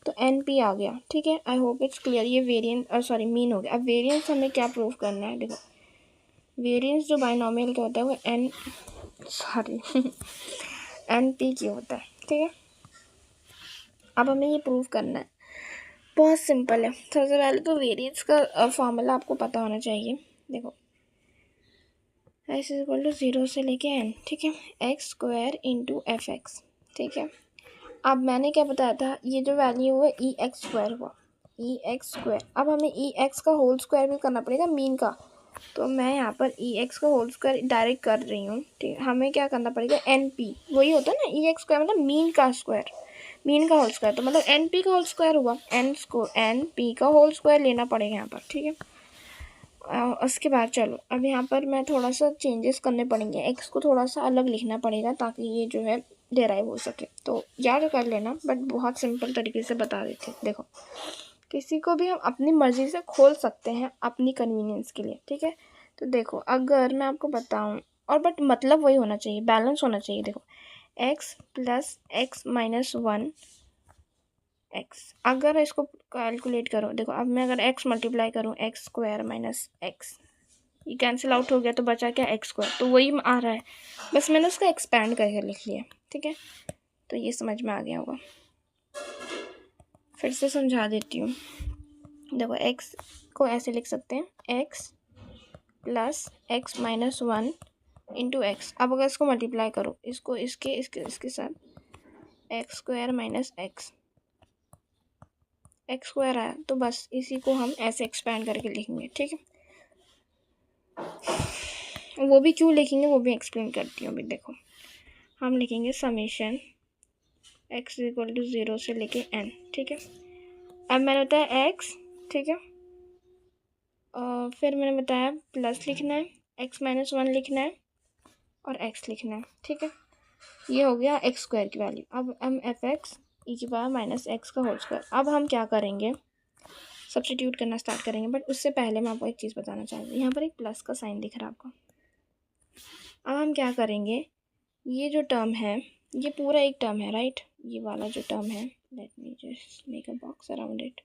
S1: तो NP आ गया, ठीक है। I hope it's clear. ये वेरिएंस और सॉरी मीन हो गया। अब वेरिएंस हमें क्या प्रूव करना है, देखो वेरिएंस जो बाइनोमियल का होता है वो NP की होता है, ठीक है। अब हमें ये प्रूव करना है, बहुत सिंपल है। सबसे पहले तो वेरिएंस का फॉर्मूला आपको पता होना चाहिए। देखो x इज इक्वल टू 0 से लेके n, ठीक है, x² × fx, ठीक है। अब मैंने क्या बताया था, ये जो वैल्यू हुआ EX² हुआ, EX²। अब हमें EX का होल स्क्वायर भी करना पड़ेगा मीन का, तो मैं यहाँ पर EX का होल स्क्वायर डायरेक्ट कर रही हूँ, ठीक है। हमें क्या करना पड़ेगा, NP वही होता है ना, EX² मतलब मीन का स्क्वायर, मीन का होल स्क्वायर, तो मतलब NP का होल स्क्वायर हुआ, NP का होल स्क्वायर लेना पड़ेगा यहाँ पर, ठीक है। उसके बाद चलो अब यहाँ पर मैं थोड़ा सा चेंजेस करने पड़ेंगे, एक्स को थोड़ा सा अलग लिखना पड़ेगा ताकि ये जो है डेराइव हो सके, तो याद कर लेना, बट बहुत सिंपल तरीके से बता देते हैं। देखो किसी को भी हम अपनी मर्ज़ी से खोल सकते हैं अपनी कन्वीनियंस के लिए, ठीक है। तो देखो अगर मैं आपको बताऊँ, और बट मतलब वही होना चाहिए, बैलेंस होना चाहिए। देखो x + x-1 x, अगर इसको कैलकुलेट करो, देखो अब मैं अगर x मल्टीप्लाई करूँ x² - x, ये कैंसिल आउट हो गया तो बचा क्या, x², तो वही आ रहा है, बस मैंने उसको एक्सपैंड करके लिख लिया, ठीक है। तो ये समझ में आ गया होगा, फिर से समझा देती हूँ। देखो x को ऐसे लिख सकते हैं, x + x-1 × x। अब अगर इसको मल्टीप्लाई करो, इसको इसके साथ, x² - x² आया, तो बस इसी को हम ऐसे एक्सपैंड करके लिखेंगे, ठीक है। वो भी क्यों लिखेंगे वो भी एक्सप्लेन करती हूँ अभी। देखो हम लिखेंगे समेशन x = 0 से लेके n, ठीक है। अब मैंने बताया x, ठीक है, और फिर मैंने बताया प्लस लिखना है, x - 1 लिखना है और x लिखना है, ठीक है। ये हो गया एक्स स्क्वायर की वैल्यू। अब हम एफ एक्स ई की पावर माइनस एक्स का होल स्क्वायर, अब हम क्या करेंगे, सब्स्टिट्यूट करना स्टार्ट करेंगे। बट उससे पहले मैं आपको एक चीज़ बताना चाहूँगी, यहाँ पर एक प्लस का साइन दिख रहा है आपको। अब हम क्या करेंगे, ये जो टर्म है ये पूरा एक टर्म है राइट, ये वाला जो टर्म है, let me just make a box around it.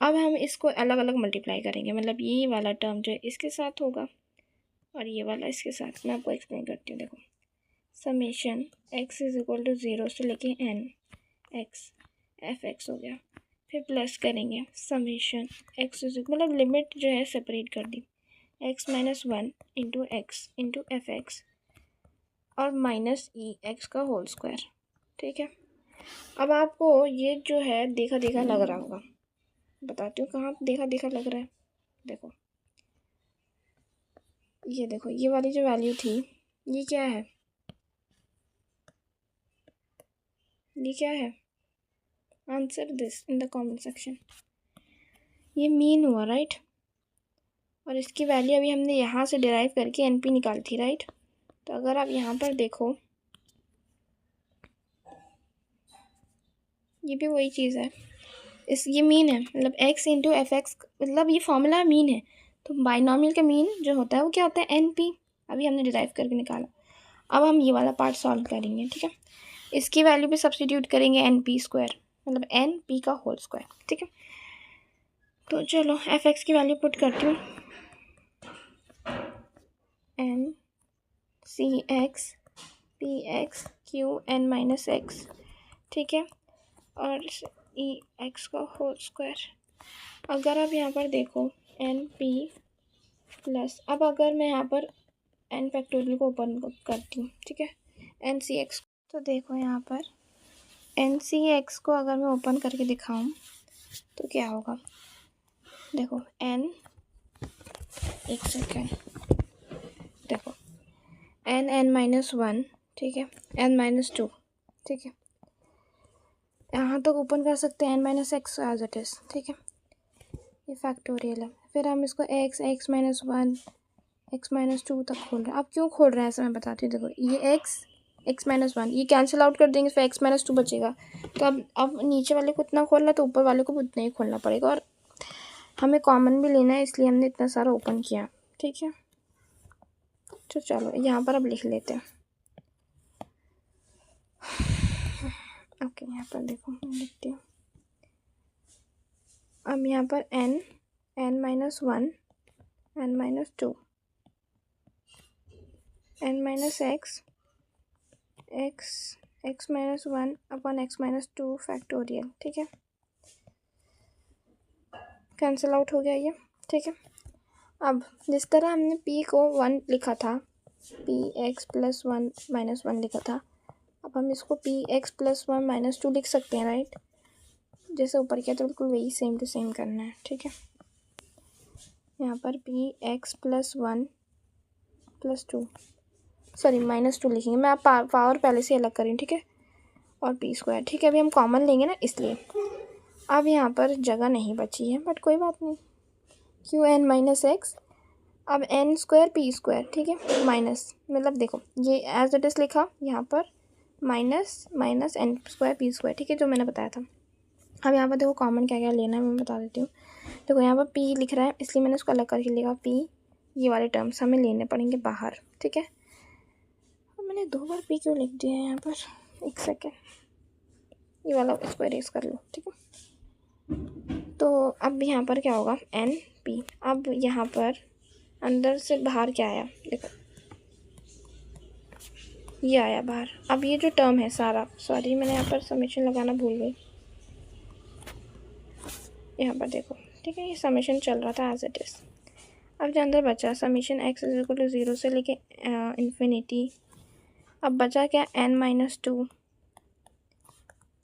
S1: अब हम इसको अलग अलग मल्टीप्लाई करेंगे, मतलब ये वाला टर्म जो है इसके साथ होगा और ये वाला इसके साथ। मैं आपको एक्सप्लेन करती हूँ। देखो, summation x is equal to 0 से लेके एन एक्स एफ एक्स हो गया, फिर प्लस करेंगे समेशन एक्स इज मतलब लिमिट जो है सेपरेट कर दी, X minus 1 into X into F X और माइनस ई एक्स का होल स्क्वायर। ठीक है, अब आपको ये जो है देखा देखा लग रहा होगा, बताती हूँ कहाँ देखा देखा लग रहा है। देखो ये देखो, ये वाली जो वैल्यू थी ये क्या है, ये क्या है, answer this in the comment section. ये मीन हुआ राइट, और इसकी वैल्यू अभी हमने यहाँ से डिराइव करके एनपी निकाली थी राइट। तो अगर आप यहाँ पर देखो ये भी वही चीज़ है, ये मीन है, मतलब एक्स इंटू एफ एक्स, मतलब ये फॉर्मूला मीन है। तो बाइनॉमियल का मीन जो होता है वो क्या होता है, एन पी। अभी हमने डिराइव करके निकाला। अब हम ये वाला पार्ट सॉल्व करेंगे। ठीक है, इसकी वैल्यू पे सब्स्टिट्यूट करेंगे एन पी स्क्वायर, मतलब एन पी का होल स्क्वायर। ठीक है, तो चलो एफ एक्स की वैल्यू पुट करती हूँ, n c x p x q N minus x. ठीक है, और ई एक्स का होल स्क्वायर। अगर आप यहाँ पर देखो एन पी प्लस, अब अगर मैं यहाँ पर एन फैक्टोरियल को ओपन करती हूँ, ठीक है, एन सी एक्स, तो देखो यहाँ पर एन सी एक्स को अगर मैं ओपन करके दिखाऊँ तो क्या होगा, देखो एन, एक सेकेंड, देखो एन माइनस 1, ठीक है, एन माइनस 2, ठीक है, यहाँ तक ओपन कर सकते हैं n minus x as it is. ठीक है, ये फैक्टोरियल है। फिर हम इसको एक्स माइनस 1 एक्स माइनस 2 तक खोल रहे हैं। अब क्यों खोल रहे हैं ऐसा मैं बताती हूँ। देखो ये एक्स माइनस 1 ये कैंसिल आउट कर देंगे, फिर एक्स माइनस 2 बचेगा। तो अब नीचे वाले को इतना खोलना तो ऊपर वाले को उतना ही खोलना पड़ेगा, और हमें कॉमन भी लेना है इसलिए हमने इतना सारा ओपन किया। ठीक है, तो चलो यहाँ पर अब लिख लेते हैं। ओके, यहाँ पर देखो मैं लिखती हूँ। अब यहाँ पर n minus 1 n minus 2 n minus x x minus 1 upon x minus 2 factorial. ठीक है, कैंसिल आउट हो गया ये। ठीक है, अब जिस तरह हमने p को 1 लिखा था, पी एक्स प्लस 1 माइनस 1 लिखा था, अब हम इसको पी एक्स प्लस 1 माइनस 2 लिख सकते हैं राइट। जैसे ऊपर किया तो बिल्कुल वही सेम टू सेम करना है। ठीक है, यहाँ पर P x plus 1 plus 2, sorry minus 2 लिखेंगे, मैं आप पावर पहले से अलग करें। ठीक है, और पी स्क्वायर। ठीक है, अभी हम कॉमन लेंगे ना इसलिए। अब यहाँ पर जगह नहीं बची है, बट कोई बात नहीं, क्यू एन माइनस एक्स, अब एन स्क्वायर पी स्क्वायर। ठीक है, माइनस मतलब देखो ये एज इट इज़ लिखा, यहाँ पर minus minus n square p square. ठीक है, जो मैंने बताया था। अब यहाँ पर देखो कॉमन क्या क्या लेना है मैं बता देती हूँ। देखो यहाँ पर पी लिख रहा है इसलिए मैंने उसको अलग करके लिखा पी, ये वाले टर्म्स हमें लेने पड़ेंगे बाहर। ठीक है, अब मैंने 2 बार पी क्यों लिख दिया है यहाँ पर, एक सेकेंड, ये वाला इसको इरेज कर लो। ठीक है, तो अब यहाँ पर क्या होगा, एन पी। अब यहाँ पर अंदर से बाहर क्या आया, देखो ये आया बाहर। अब ये जो टर्म है सारा, सॉरी मैंने यहाँ पर समेशन लगाना भूल गई, यहाँ पर देखो। ठीक है, ये समेशन चल रहा था एज इट इज़। अब जो अंदर बचा summation x is equal to 0 से लेके इन्फिनिटी। अब बचा क्या, n minus 2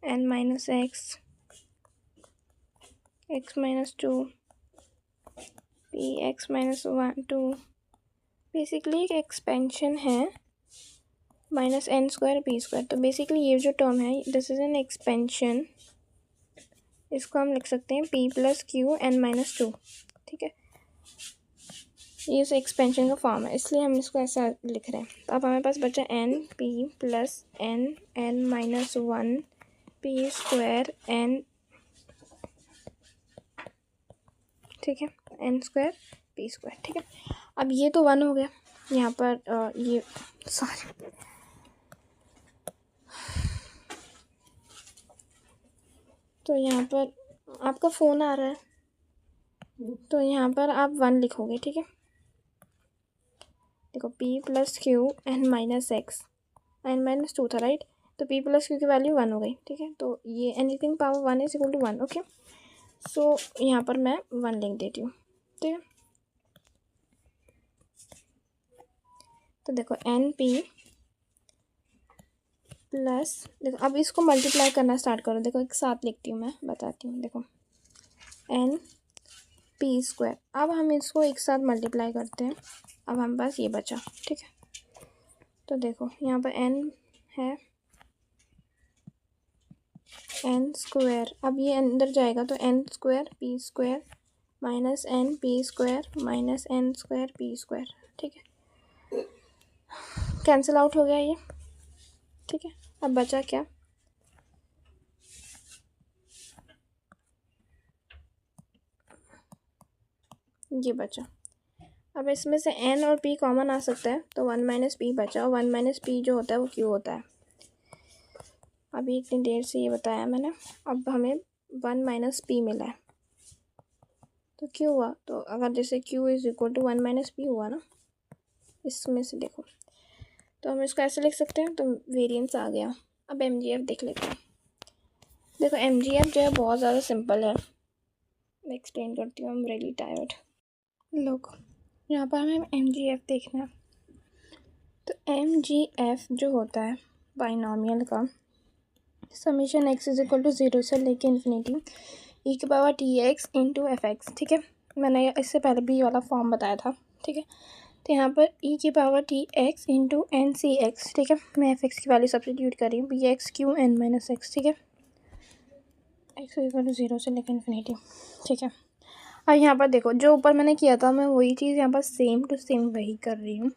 S1: n minus x x minus 2 p x minus 1 2, basically एक एक्सपेंशन है minus n square p square. तो बेसिकली ये जो टर्म है दिस इज़ एन एक्सपेंशन, इसको हम लिख सकते हैं p plus Q N minus 2। ठीक है, ये इस एक्सपेंशन का फॉर्म है, इसलिए हम इसको ऐसा लिख रहे हैं। तो अब हमारे पास बचा n p plus n minus 1 p square n, ठीक है, एन स्क्वायर पी स्क्वायर, ठीक है। अब ये तो 1 हो गया यहाँ पर, ये सॉरी, तो यहाँ पर आपका फ़ोन आ रहा है, तो यहाँ पर आप 1 लिखोगे, ठीक है। देखो p plus Q N minus X, N minus 2 था, राइट। तो p प्लस क्यू की वैल्यू 1 हो गई, ठीक है। तो ये anything power 1 is equal to 1, okay. So यहाँ पर मैं 1 लिख देती हूँ, ठीक है। तो देखो एन पी प्लस, देखो अब इसको मल्टीप्लाई करना स्टार्ट करो। देखो एक साथ लिखती हूँ, मैं बताती हूँ। देखो एन पी स्क्वायर, अब हम इसको एक साथ मल्टीप्लाई करते हैं। अब हमारे पास ये बचा, ठीक है। तो देखो यहाँ पर एन है एन स्क्वायर, अब ये अंदर जाएगा तो n square p square minus n p square minus n square p square, ठीक है। कैंसिल आउट हो गया ये, ठीक है। अब बचा क्या, ये बचा। अब इसमें से n और p कॉमन आ सकता है, तो 1 माइनस पी बचा, और 1 माइनस पी जो होता है वो q होता है। अभी इतनी देर से ये बताया मैंने। अब हमें 1 माइनस पी मिला है, तो q हुआ। तो अगर जैसे q is equal to 1 minus p हुआ ना, इसमें से देखो, तो हम इसको ऐसे लिख सकते हैं। तो वेरिएंस आ गया। अब mgf देख लेते हैं। देखो mgf जो है बहुत ज़्यादा सिंपल है, मैं एक्सप्लेन करती हूँ। I am really tired. लोग यहाँ पर हमें mgf देखना है। तो mgf जो होता है बाइनोमियल का, summation x is equal to 0 से लेके इन्फिनिटी ई की power t x into F x, ठीक है। मैंने इससे पहले भी ये वाला फॉर्म बताया था, ठीक है। तो यहाँ पर ई की power t x into n c x, ठीक है। मैं एफ एक्स की वैल्यू सब्स्टिट्यूट कर रही हूँ, b x q N minus x, ठीक है। एक्स इज इक्वल टू 0 से लेके इन्फिनिटी, ठीक है। और यहाँ पर देखो जो ऊपर मैंने किया था, मैं वही चीज़ यहाँ पर सेम टू सेम वही कर रही हूँ,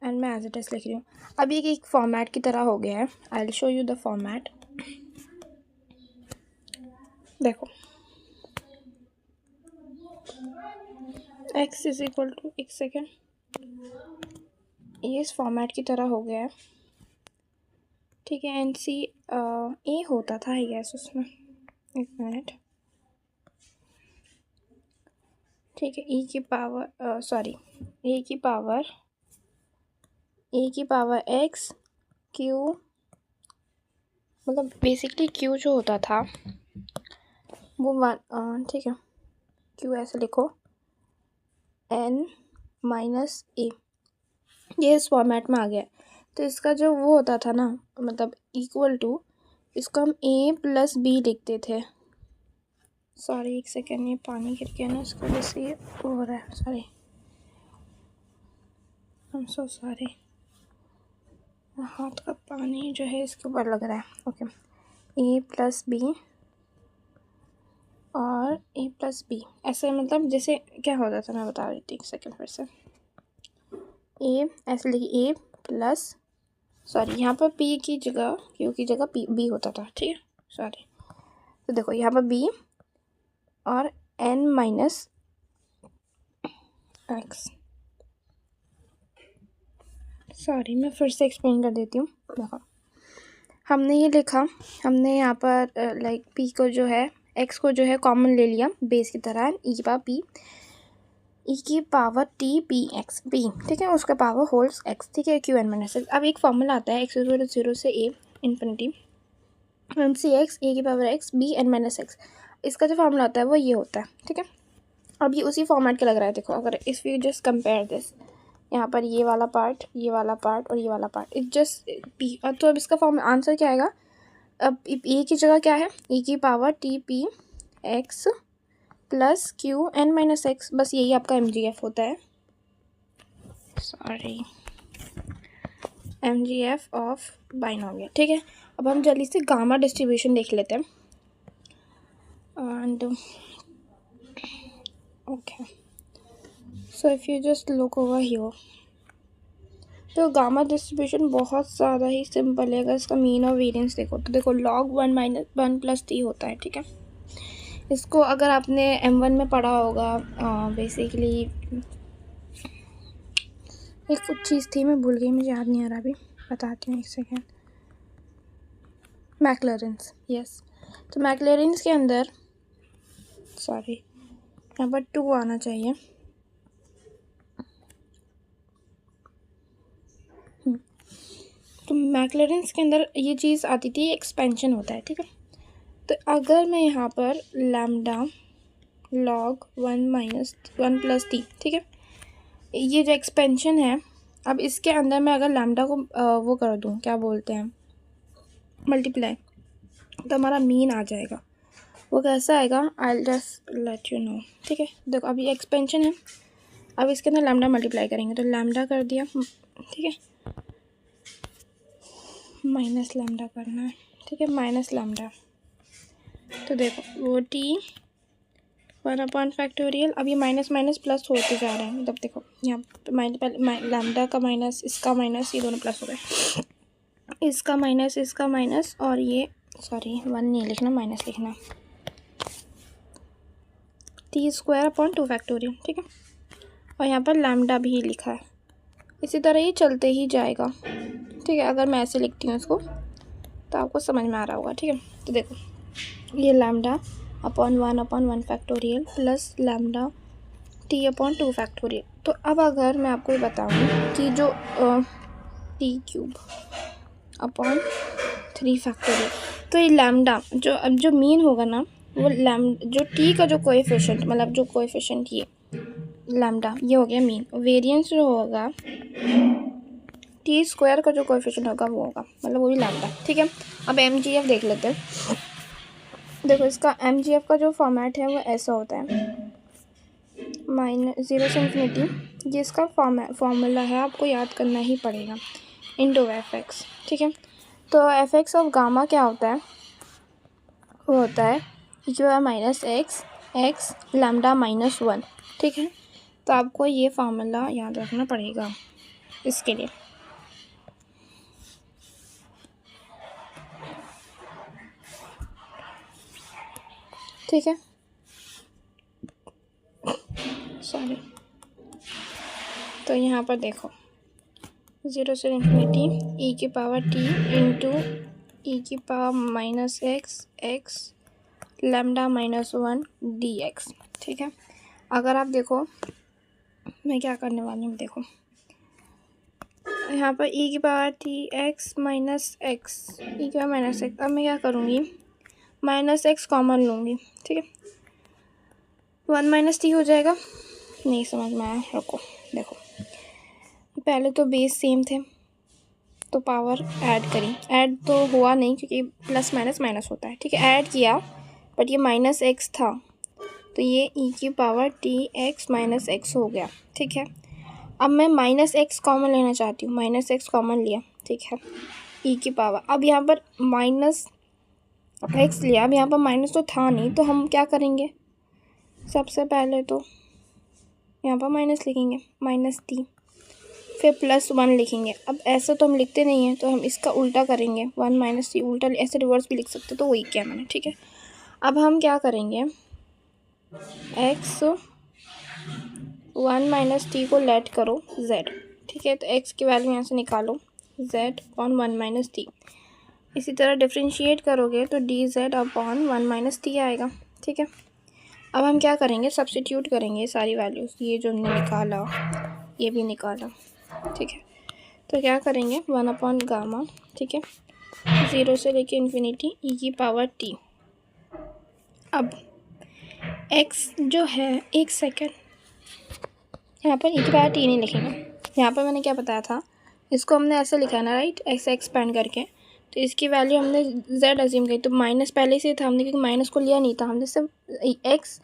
S1: एंड मैं एज इट इज लिख रही हूँ। अब ये एक फॉर्मेट की तरह हो गया है। I will show you the format. देखो x इज इक्वल टू, एक सेकेंड, ये इस फॉर्मेट की तरह हो गया है, ठीक है। एन सी ए होता था आई गेस उसमें, एक मिनट, ठीक है। ई की पावर सॉरी ए की पावर एक्स क्यू, मतलब बेसिकली क्यू जो होता था वो 1, ठीक है। क्यू ऐसे लिखो, एन माइनस ए, ये इस फॉर्मेट में आ गया। तो इसका जो वो होता था ना, मतलब इक्वल टू, इसको हम ए प्लस बी लिखते थे। सॉरी एक सेकेंड, ये पानी गिर गया ना, इसकी वजह से ये हो रहा है, sorry, I am so sorry. हाथ का पानी जो है इसके ऊपर लग रहा है, ओके। ए प्लस बी और ए प्लस बी, ऐसे मतलब जैसे क्या होता था मैं बता रही थी, एक सेकेंड फिर से। ए ऐसे लिखिए, ए प्लस, सॉरी यहाँ पर पी की जगह क्यू की जगह पी बी होता था, ठीक है, सॉरी। तो देखो यहाँ पर बी और एन माइनस एक्स, सॉरी मैं फिर से एक्सप्लेन कर देती हूँ। देखो हमने ये लिखा, हमने यहाँ पर लाइक पी को जो है, एक्स को जो है कॉमन ले लिया बेस की तरह, ई की पावर पी, ई की power t p x P, ठीक है, उसका पावर होल्स एक्स, ठीक है, क्यू एन माइनस एक्स। अब एक फॉर्मूला आता है, एक्स इक्वल टू 0 से a infinity m c x a की power x b n minus x. इसका जो फॉर्मूला आता है वो ये होता है, ठीक है। अब ये उसी फॉर्मेट के लग रहा है। देखो अगर if you just compare this, यहाँ पर ये वाला पार्ट, ये वाला पार्ट और ये वाला पार्ट, इट जस्ट पी। तो अब इसका फॉर्म आंसर क्या आएगा, अब ए की जगह क्या है, ई की power t p x plus Q N minus x, बस यही आपका एम जी एफ होता है, sorry, m g f of binomial, ठीक है। अब हम जल्दी से गामा डिस्ट्रीब्यूशन देख लेते हैं, and okay so if you just look over here, तो गामा डिस्ट्रीब्यूशन बहुत ज़्यादा ही सिंपल है। अगर इसका मीन और वेरिएंस देखो तो देखो log 1 माइनस 1 प्लस t होता है, ठीक है। इसको अगर आपने M1 में पढ़ा होगा, बेसिकली एक कुछ चीज़ थी, मैं भूल गई, मुझे याद नहीं आ रहा अभी, बताती हूँ एक सेकेंड। मैक्लॉरेंस, यस। तो मैक्लॉरेंस के अंदर, सॉरी यहाँ पर 2 आना चाहिए। तो मैक्लॉरेंस के अंदर ये चीज़ आती थी, एक्सपेंशन होता है, ठीक है। तो अगर मैं यहाँ पर lambda log 1 minus 1 plus t, ठीक है, ये जो एक्सपेंशन है, अब इसके अंदर मैं अगर लैम्डा को वो कर दूँ, क्या बोलते हैं, मल्टीप्लाई, तो हमारा मीन आ जाएगा। वो कैसा आएगा, I just let you know, ठीक है। देखो अभी एक्सपेंशन है, अब इसके अंदर लैम्डा मल्टीप्लाई करेंगे, तो लैम्डा कर दिया, ठीक है, माइनस लैम्डा करना है, ठीक है, माइनस लैम्डा। तो देखो वो t 1/फैक्टोरियल, अब ये माइनस माइनस प्लस होते जा रहे हैं, मतलब देखो यहाँ पहले लैम्डा का माइनस, इसका माइनस, ये दोनों प्लस हो गए, इसका माइनस और ये, सॉरी 1 नहीं लिखना, माइनस लिखना, t² फैक्टोरियल, ठीक है। और यहाँ पर लैम्डा भी लिखा है। इसी तरह ये चलते ही जाएगा, ठीक है। अगर मैं ऐसे लिखती हूँ इसको तो आपको समझ में आ रहा होगा, ठीक है। तो देखो ये lambda upon 1/1 factorial plus lambda t/2 factorial. तो अब अगर मैं आपको बताऊँ कि जो t³ अपॉन 3 फैक्टोरियल, तो ये लैम्डा जो अब जो मीन होगा ना, वो जो t का जो कोएफिशिएंट, मतलब जो कोएफिशिएंट ये लैम्डा, ये हो गया मीन। वेरिएंस जो होगा t² का जो कोएफिशिएंट होगा वो होगा, मतलब वो भी लैम्डा, ठीक है। अब MGF देख लेते हैं। देखो इसका MGF का जो फॉर्मेट है वो ऐसा होता है, -0 से इन्फिनिटी, ये इसका फॉर्मूला है, आपको याद करना ही पड़ेगा, इनटू fx, ठीक है। तो fx ऑफ गामा क्या होता है, वो होता है -x लैम्डा -1, ठीक है। तो आपको ये फार्मूला याद रखना पड़ेगा इसके लिए, ठीक है, सॉरी। तो यहाँ पर देखो 0 से infinity e⁻t into e⁻−x lambda -1 dx, ठीक है। अगर आप देखो मैं क्या करने वाली हूँ, देखो यहाँ पर e⁻t x -x, अब मैं क्या करूँगी, -x कॉमन लूँगी, ठीक है, 1 - t हो जाएगा। नहीं समझ में आया, रखो, देखो पहले तो बेस सेम थे तो पावर ऐड करी, ऐड तो हुआ नहीं क्योंकि प्लस माइनस माइनस होता है, ठीक है। ऐड किया बट ये -x था, तो ये e⁻t x -x हो गया, ठीक है। अब मैं -x कॉमन लेना चाहती हूँ, -x कॉमन लिया, ठीक है, अब यहाँ पर -x लिया, अब यहाँ पर माइनस तो था नहीं, तो हम क्या करेंगे, सबसे पहले तो यहाँ पर माइनस लिखेंगे, -t, फिर +1 लिखेंगे। अब ऐसा तो हम लिखते नहीं हैं, तो हम इसका उल्टा करेंगे, 1 - t उल्टा, ऐसे रिवर्स भी लिख सकते, तो वही किया मैंने, ठीक है। अब हम क्या करेंगे, x 1 - t को लेट करो z, ठीक है, तो x की वैल्यू यहाँ से निकालो, z अपॉन 1 - t। इसी तरह डिफ्रेंशिएट करोगे तो dz अपॉन 1 - t आएगा, ठीक है। अब हम क्या करेंगे, सब्स्टिट्यूट करेंगे सारी वैल्यूज़, ये जो हमने निकाला ये भी निकाला, ठीक है। तो क्या करेंगे, 1/गामा, ठीक है, 0 से लेके इन्फिनिटी e⁻t। अब x जो है, एक सेकेंड, यहाँ पर e⁻t नहीं लिखेंगे, यहाँ पर मैंने क्या बताया था, इसको हमने ऐसे लिखा है ना, राइट, ऐसे एक्सपेंड करके, तो इसकी वैल्यू हमने z अज्यूम की, तो माइनस पहले से था हमने, क्योंकि माइनस को लिया नहीं था हमने, सिर्फ x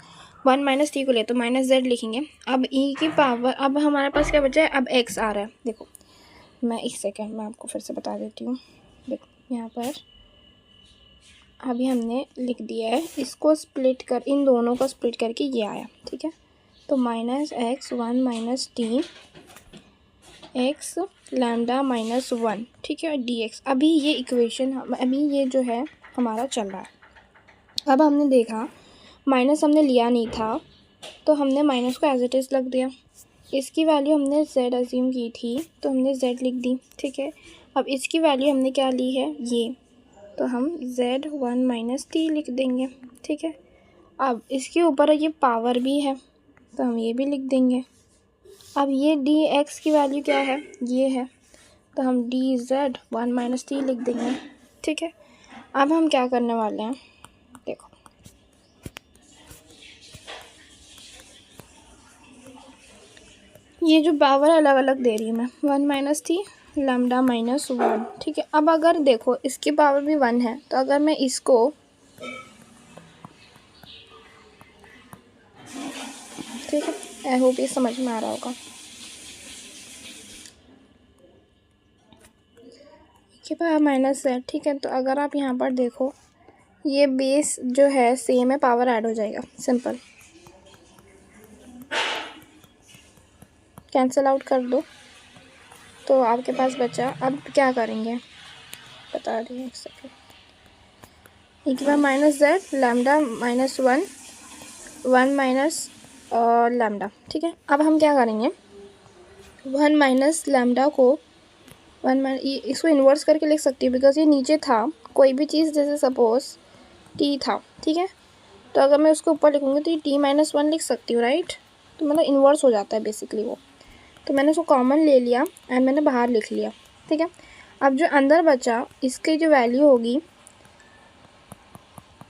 S1: 1 - t को लिया, तो -z लिखेंगे। अब e की पावर, अब हमारे पास क्या बचा है, अब x आ रहा है, देखो मैं एक सेकेंड मैं आपको फिर से बता देती हूँ। देखो यहाँ पर अभी हमने लिख दिया है, इसको स्प्लिट कर, इन दोनों को स्प्लिट करके ये आया, ठीक है। तो minus x one minus T x lambda minus one, ठीक है, डी एक्स। अभी ये इक्वेशन अभी ये जो है हमारा चल रहा है। अब हमने देखा माइनस हमने लिया नहीं था, तो हमने माइनस को एज इट इज़ रख दिया। इसकी वैल्यू हमने z अज्यूम की थी, तो हमने z लिख दी, ठीक है। अब इसकी वैल्यू हमने क्या ली है, ये, तो हम z वन माइनस टी लिख देंगे, ठीक है। अब इसके ऊपर ये पावर भी है, तो हम ये भी लिख देंगे। अब ये डी एक्स की वैल्यू क्या है, ये है, तो हम D Z one minus T लिख देंगे, ठीक है। अब हम क्या करने वाले हैं, देखो ये जो पावर अलग अलग दे रही हूँ मैं, one minus T lambda minus one, ठीक है। अब अगर देखो इसकी पावर भी वन है, तो अगर मैं इसको ठीक है, आई होप ये समझ में आ रहा होगा। के पावर माइनस है, ठीक है। तो अगर आप यहाँ पर देखो ये बेस जो है सेम है, पावर ऐड हो जाएगा, सिंपल, कैंसिल आउट कर दो, तो आपके पास बचा। अब क्या करेंगे बता रही हूँ, एक सेकेंड। e की power minus Z lambda minus one, one minus lambda, ठीक है। अब हम क्या करेंगे, वन माइनस लैम्डा को इसको इन्वर्स करके लिख सकती हूँ, बिकॉज ये नीचे था कोई भी चीज़, जैसे सपोज टी था, ठीक है। तो अगर मैं उसको ऊपर लिखूँगी तो ये टी माइनस वन लिख सकती हूँ, राइट। तो मतलब इन्वर्स हो जाता है बेसिकली वो। तो मैंने उसको कॉमन ले लिया एंड मैंने बाहर लिख लिया, ठीक है। अब जो अंदर बचा इसकी जो वैल्यू होगी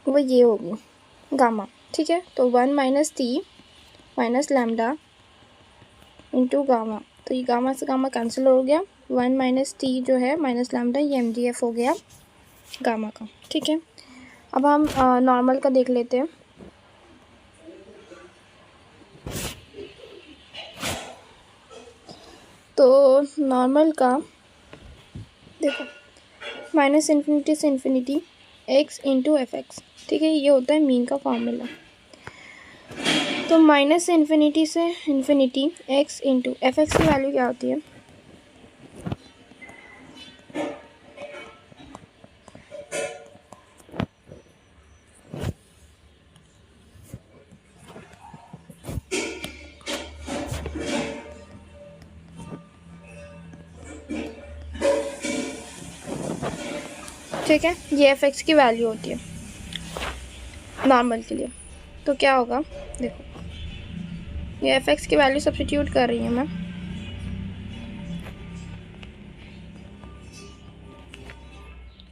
S1: वो ये होगी गामा, ठीक है। तो one minus T minus lambda into gamma, तो ये गामा से गामा कैंसिल हो गया। वन माइनस टी जो है माइनस लैम्डा, ये MDF हो गया गामा का, ठीक है। अब हम नॉर्मल का देख लेते हैं। तो नॉर्मल का देखो, माइनस इन्फिनिटी से infinity x into F x, ठीक है, ये होता है मीन का फॉर्मूला। तो माइनस से infinity x into F x की वैल्यू क्या होती है, ठीक है, ये एफ एक्स की वैल्यू होती है नॉर्मल के लिए। तो क्या होगा, देखो ये एफ एक्स की वैल्यू सब्स्टिट्यूट कर रही हूँ मैं,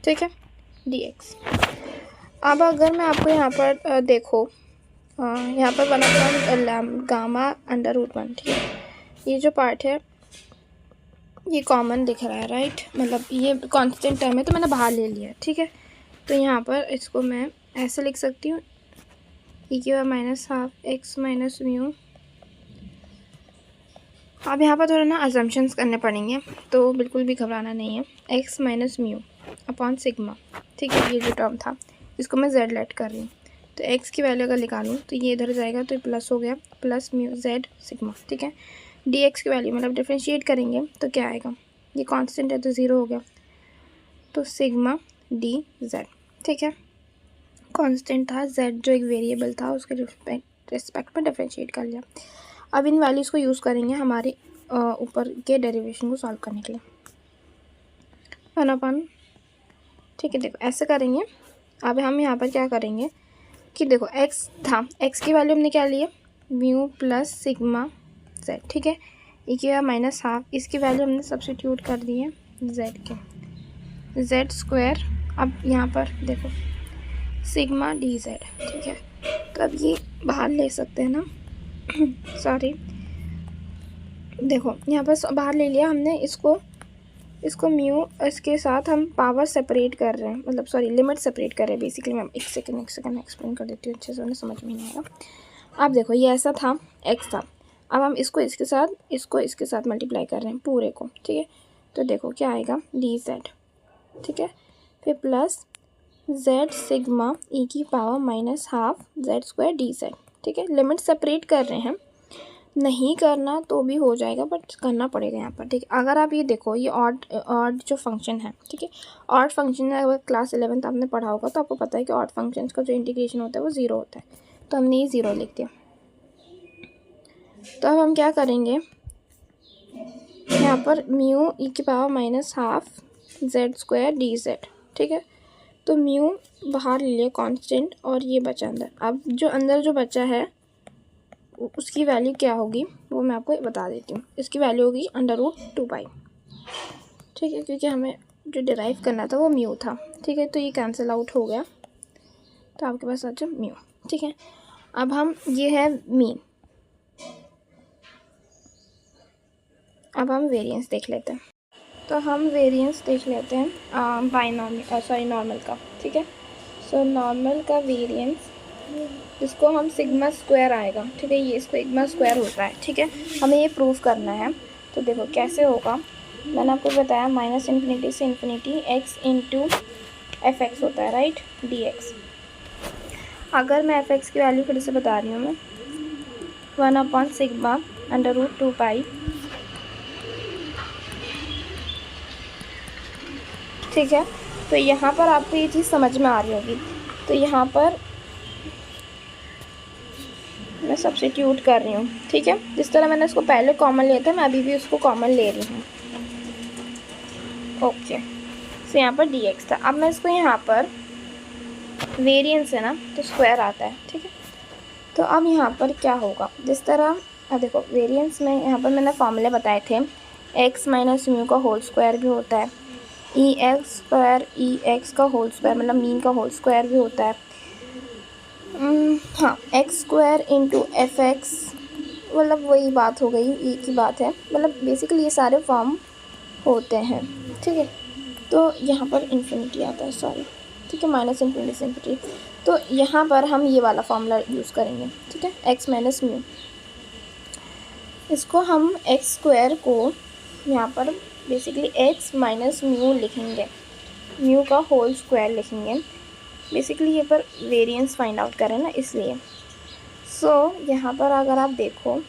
S1: ठीक है, डी एक्स। अब अगर मैं आपको यहाँ पर देखो, यहाँ पर one upon gamma under root one, ठीक है, ये जो पार्ट है ये कॉमन दिख रहा है, राइट, मतलब ये कांस्टेंट टर्म है तो मैंने बाहर ले लिया, ठीक है। तो यहाँ पर इसको मैं ऐसे लिख सकती हूँ, e की power minus half x minus mu. अब यहाँ पर थोड़ा ना अजम्पशंस करने पड़ेंगे, तो बिल्कुल भी घबराना नहीं है। X minus mu upon sigma, ठीक है, ये जो टर्म था इसको मैं z लेट कर रही हूँ। तो x की वैल्यू अगर निकालूँ तो ये इधर जाएगा, तो ये प्लस हो गया, प्लस म्यू z सिग्मा, ठीक है। dx की वैल्यू मतलब डिफ्रेंशिएट करेंगे तो क्या आएगा, ये कांस्टेंट है तो ज़ीरो हो गया, तो सिग्मा dz, ठीक है। कांस्टेंट था z जो एक वेरिएबल था, उसके रिस्पेक्ट में डिफ्रेंशिएट कर लिया। अब इन वैल्यूज़ को यूज़ करेंगे हमारे ऊपर के डेरिवेशन को सॉल्व करने के लिए, वन अपन, ठीक है। देखो ऐसे करेंगे। अब हम यहाँ पर क्या करेंगे कि देखो x था, x की वैल्यू हमने क्या लिया, म्यू प्लस सिग्मा z, ठीक है, e की माइनस हाफ, इसकी वैल्यू हमने सब्स्टिट्यूट कर दी है z के, z स्क्वायर। अब यहाँ पर देखो सिग्मा डी जेड, ठीक है। तो अब ये बाहर ले सकते हैं ना सॉरी, देखो यहाँ पर बाहर ले लिया हमने इसको म्यू, इसके साथ हम पावर सेपरेट कर रहे हैं, मतलब सॉरी लिमिट सेपरेट कर रहे हैं बेसिकली। मैं एक सेकंड एक्सप्लेन कर देती हूँ अच्छे से, उन्हें समझ में नहीं आएगा। अब देखो ये ऐसा था, x था, अब हम इसको इसके साथ मल्टीप्लाई कर रहे हैं पूरे को, ठीक है। तो देखो क्या आएगा, डी जेड, ठीक है, फिर प्लस z सिग्मा e की power minus half z square d z, ठीक है। लिमिट सेपरेट कर रहे हैं नहीं करना तो भी हो जाएगा, बट करना पड़ेगा यहाँ पर, ठीक है। अगर आप ये देखो, ये ऑड जो फंक्शन है, ठीक है, ऑड फंक्शन है, अगर क्लास 11th आपने पढ़ा होगा तो आपको पता है कि ऑड फंक्शंस का जो इंटीग्रेशन होता है वो 0 होता है, तो हमने ये 0 लिख दिया। तो अब हम क्या करेंगे, यहाँ पर म्यू ई की पावर -12 z² dz, ठीक है। तो म्यू बाहर ले लिया कांस्टेंट और ये बचा अंदर। अब जो अंदर जो बचा है उसकी वैल्यू क्या होगी वो मैं आपको बता देती हूँ। इसकी वैल्यू होगी √2π, ठीक है, क्योंकि हमें जो डिराइव करना था वो म्यू था, ठीक है। तो ये कैंसिल आउट हो गया, तो आपके पास अच्छा म्यू, ठीक है। अब हम ये है मीन, अब हम वेरिएंस देख लेते हैं। तो हम वेरिएंस देख लेते हैं नॉर्मल का, ठीक है। सो नॉर्मल का वेरिएंस, इसको हम सिग्मा स्क्वायर आएगा, ठीक है, ये सिग्मा स्क्वायर होता है, ठीक है। हमें ये प्रूफ करना है। तो देखो कैसे होगा, मैंने आपको बताया -∞ से ∞ x इंटू fx होता है, राइट, dx। अगर मैं fx की वैल्यू फिर से बता रही हूँ मैं, 1/σ √2π, ठीक है। तो यहाँ पर आपको ये चीज़ समझ में आ रही होगी। तो यहाँ पर मैं सब्स्टिट्यूट कर रही हूँ, ठीक है। जिस तरह मैंने इसको पहले कॉमन लिया था, मैं अभी भी उसको कॉमन ले रही हूँ, ओके। सो यहाँ पर dx था। अब मैं इसको यहाँ पर वेरिएंस है ना, तो स्क्वायर आता है, ठीक है। तो अब यहाँ पर क्या होगा, जिस तरह अब देखो वेरिएंस में यहाँ पर मैंने फॉर्मूले बताए थे, x माइनस म्यू का होल स्क्वायर भी होता है, e x का होल स्क्वायर मतलब मीन का होल स्क्वायर भी होता है, हाँ, x² इंटू fx, मतलब वही बात हो गई, एक ही बात है, मतलब बेसिकली ये सारे फॉर्म होते हैं, ठीक है। तो यहाँ पर इन्फिनिटी आता है, सॉरी, ठीक है, -∞ से ∞। तो यहाँ पर हम ये वाला फॉर्मूला यूज़ करेंगे, ठीक है, x माइनस म्यू। इसको हम x² को यहाँ पर बेसिकली x माइनस म्यू लिखेंगे, म्यू का होल स्क्वायर लिखेंगे। बेसिकली ये पर वेरिएंस फाइंड आउट करें ना, इसलिए। सो यहाँ पर अगर आप देखो,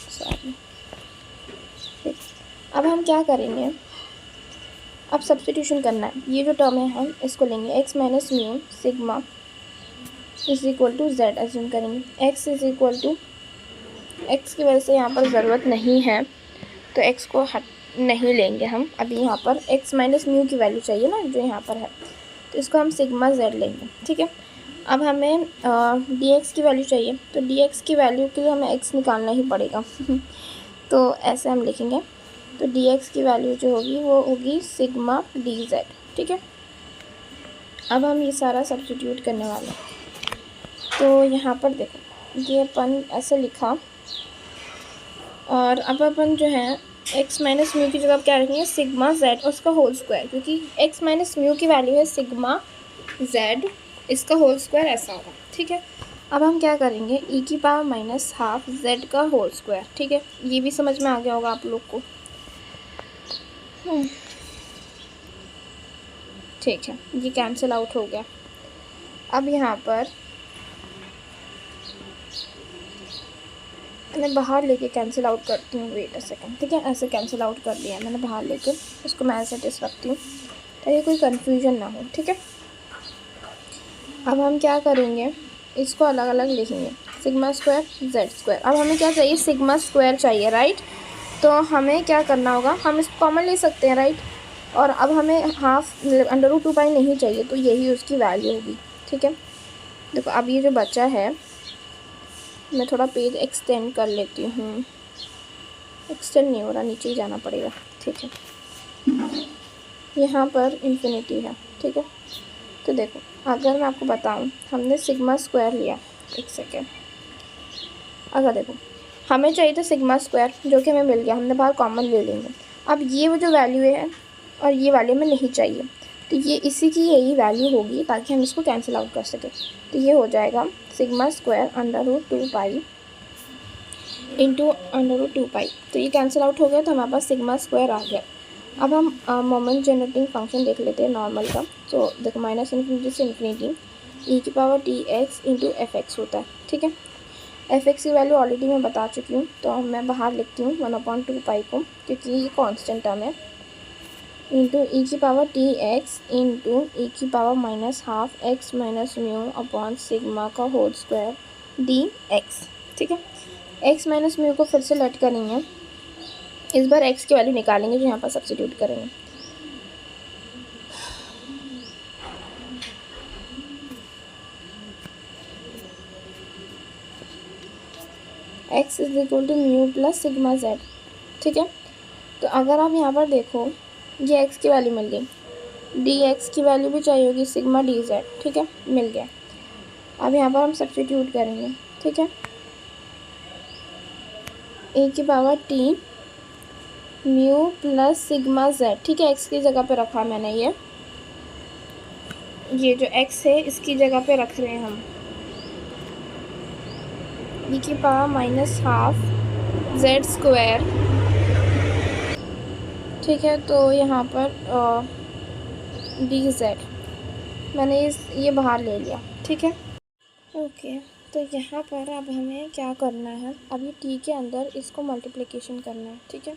S1: सॉरी, अब हम क्या करेंगे, अब सब्स्टिट्यूशन करना है। ये जो टर्म है हम इसको लेंगे, x minus mu sigma =z assume करेंगे। x की वजह से यहाँ पर ज़रूरत नहीं है, तो x को हट नहीं लेंगे हम। अभी यहाँ पर x माइनस म्यू की वैल्यू चाहिए ना, जो यहाँ पर है, तो इसको हम सिग्मा z लेंगे, ठीक है। अब हमें dx की वैल्यू चाहिए, तो dx की वैल्यू के लिए हमें x निकालना ही पड़ेगा तो ऐसे हम लिखेंगे। तो dx की वैल्यू जो होगी वो होगी सिग्मा dz, ठीक है। अब हम ये सारा सब्स्टिट्यूट करने वाले हैं। तो यहाँ पर देखो, ये अपन ऐसे लिखा, और अब अपन जो है x माइनस म्यू की जगह क्या रखेंगे, सिग्मा z और उसका होल स्क्वायर, क्योंकि x माइनस म्यू की वैल्यू है सिग्मा z, इसका होल स्क्वायर ऐसा होगा, ठीक है। अब हम क्या करेंगे, e की पावर -12 z का होल स्क्वायर, ठीक है। ये भी समझ में आ गया होगा आप लोग को, ठीक है। ये कैंसिल आउट हो गया। अब यहाँ पर मैं बाहर लेके कैंसिल आउट करती हूँ, वेट अ सेकंड, ठीक है। ऐसे कैंसिल आउट कर दिया मैंने बाहर लेके, इसको मैं एज इट इज रखती हूँ ताकि कोई कन्फ्यूजन ना हो, ठीक है। अब हम क्या करेंगे, इसको अलग अलग लिखेंगे, सिग्मा स्क्वायर z²। अब हमें क्या चाहिए, सिग्मा स्क्वायर चाहिए, राइट। तो हमें क्या करना होगा, हम इसको कॉमन ले सकते हैं, राइट। और अब हमें हाफ √2π नहीं चाहिए, तो यही उसकी वैल्यू होगी, ठीक है। देखो अब ये जो बचा है, मैं थोड़ा पेज एक्सटेंड कर लेती हूँ, एक्सटेंड नहीं हो रहा, नीचे ही जाना पड़ेगा, ठीक है। यहाँ पर इन्फिनिटी है, ठीक है। तो देखो अगर मैं आपको बताऊँ, हमने सिग्मा स्क्वायर लिया, एक सेकेंड, अगर देखो हमें चाहिए था सिग्मा स्क्वायर, जो कि हमें मिल गया, हमने बाहर कॉमन ले लेंगे। अब ये वो जो वैल्यू है और ये वैल्यू हमें नहीं चाहिए, तो ये इसी की यही वैल्यू होगी, ताकि हम इसको कैंसिल आउट कर सकें। तो ये हो जाएगा सिग्मा स्क्वायर √2π इंटू √2π। तो ये कैंसिल आउट हो गया, तो हमारे पास सिग्मा स्क्वायर आ गया। अब हम मोमेंट जनरेटिंग फंक्शन देख लेते हैं नॉर्मल का। तो देखो माइनस इन्फिनिटी से इन्फिनिटी ई की power t x into F x होता है, ठीक है। एफ एक्स की वैल्यू ऑलरेडी मैं बता चुकी हूँ, तो मैं बाहर लिखती हूँ 1/2 को, क्योंकि ये कॉन्स्टेंट टर्म है, इंटू ई की power t x into e की power minus half x minus mu upon sigma का होल स्क्वायर डी एक्स, ठीक है। एक्स माइनस म्यू को फिर से लेट करेंगे, इस बार एक्स की वैल्यू निकालेंगे जो यहाँ पर सब्स्टिट्यूट करेंगे। X is equal to mu plus sigma z, ठीक है। तो अगर आप यहाँ पर देखो, ये एक्स की वैल्यू मिल गई, डी एक्स की वैल्यू भी चाहिए होगी सिग्मा डी जेड, ठीक है, मिल गया। अब यहाँ पर हम सब्स्टिट्यूट करेंगे, ठीक है। ए की power T mu plus sigma z, ठीक है, एक्स की जगह पे रखा मैंने, ये जो एक्स है इसकी जगह पे रख रहे हैं हम, ई की power minus half Z square, ठीक है। तो यहाँ पर डी जेड मैंने ये बाहर ले लिया, ठीक है। ओके, तो यहाँ पर अब हमें क्या करना है, अभी टी के अंदर इसको मल्टीप्लिकेशन करना है, ठीक है।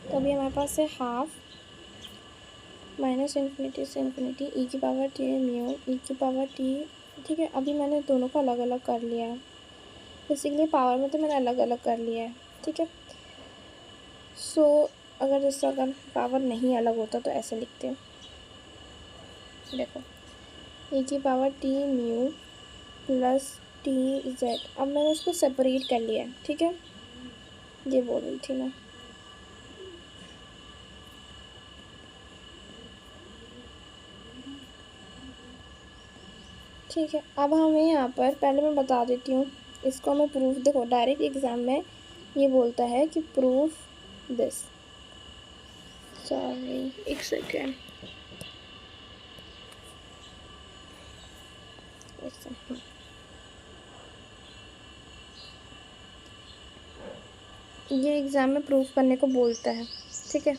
S1: तो अभी हमारे पास है हाफ माइनस इन्फिनिटी से इन्फिनिटी ई की पावर टी म्यू ई की पावर टी, ठीक है। अभी मैंने दोनों को अलग अलग कर लिया है, बेसिकली पावर में तो मैंने अलग अलग कर लिया है, ठीक है। सो अगर पावर नहीं अलग होता तो ऐसे लिखते हैं, देखो ई की power T mu plus T Z. अब मैंने इसको सेपरेट कर लिया है, ठीक है, ये बोल रही थी मैं। ठीक है, अब हमें यहाँ पर पहले मैं बता देती हूँ, इसको हमें प्रूफ, देखो डायरेक्ट एग्जाम में ये बोलता है कि प्रूफ दिस, सॉरी एक सेकेंड, ये एग्ज़ाम में प्रूफ करने को बोलता है, ठीक है,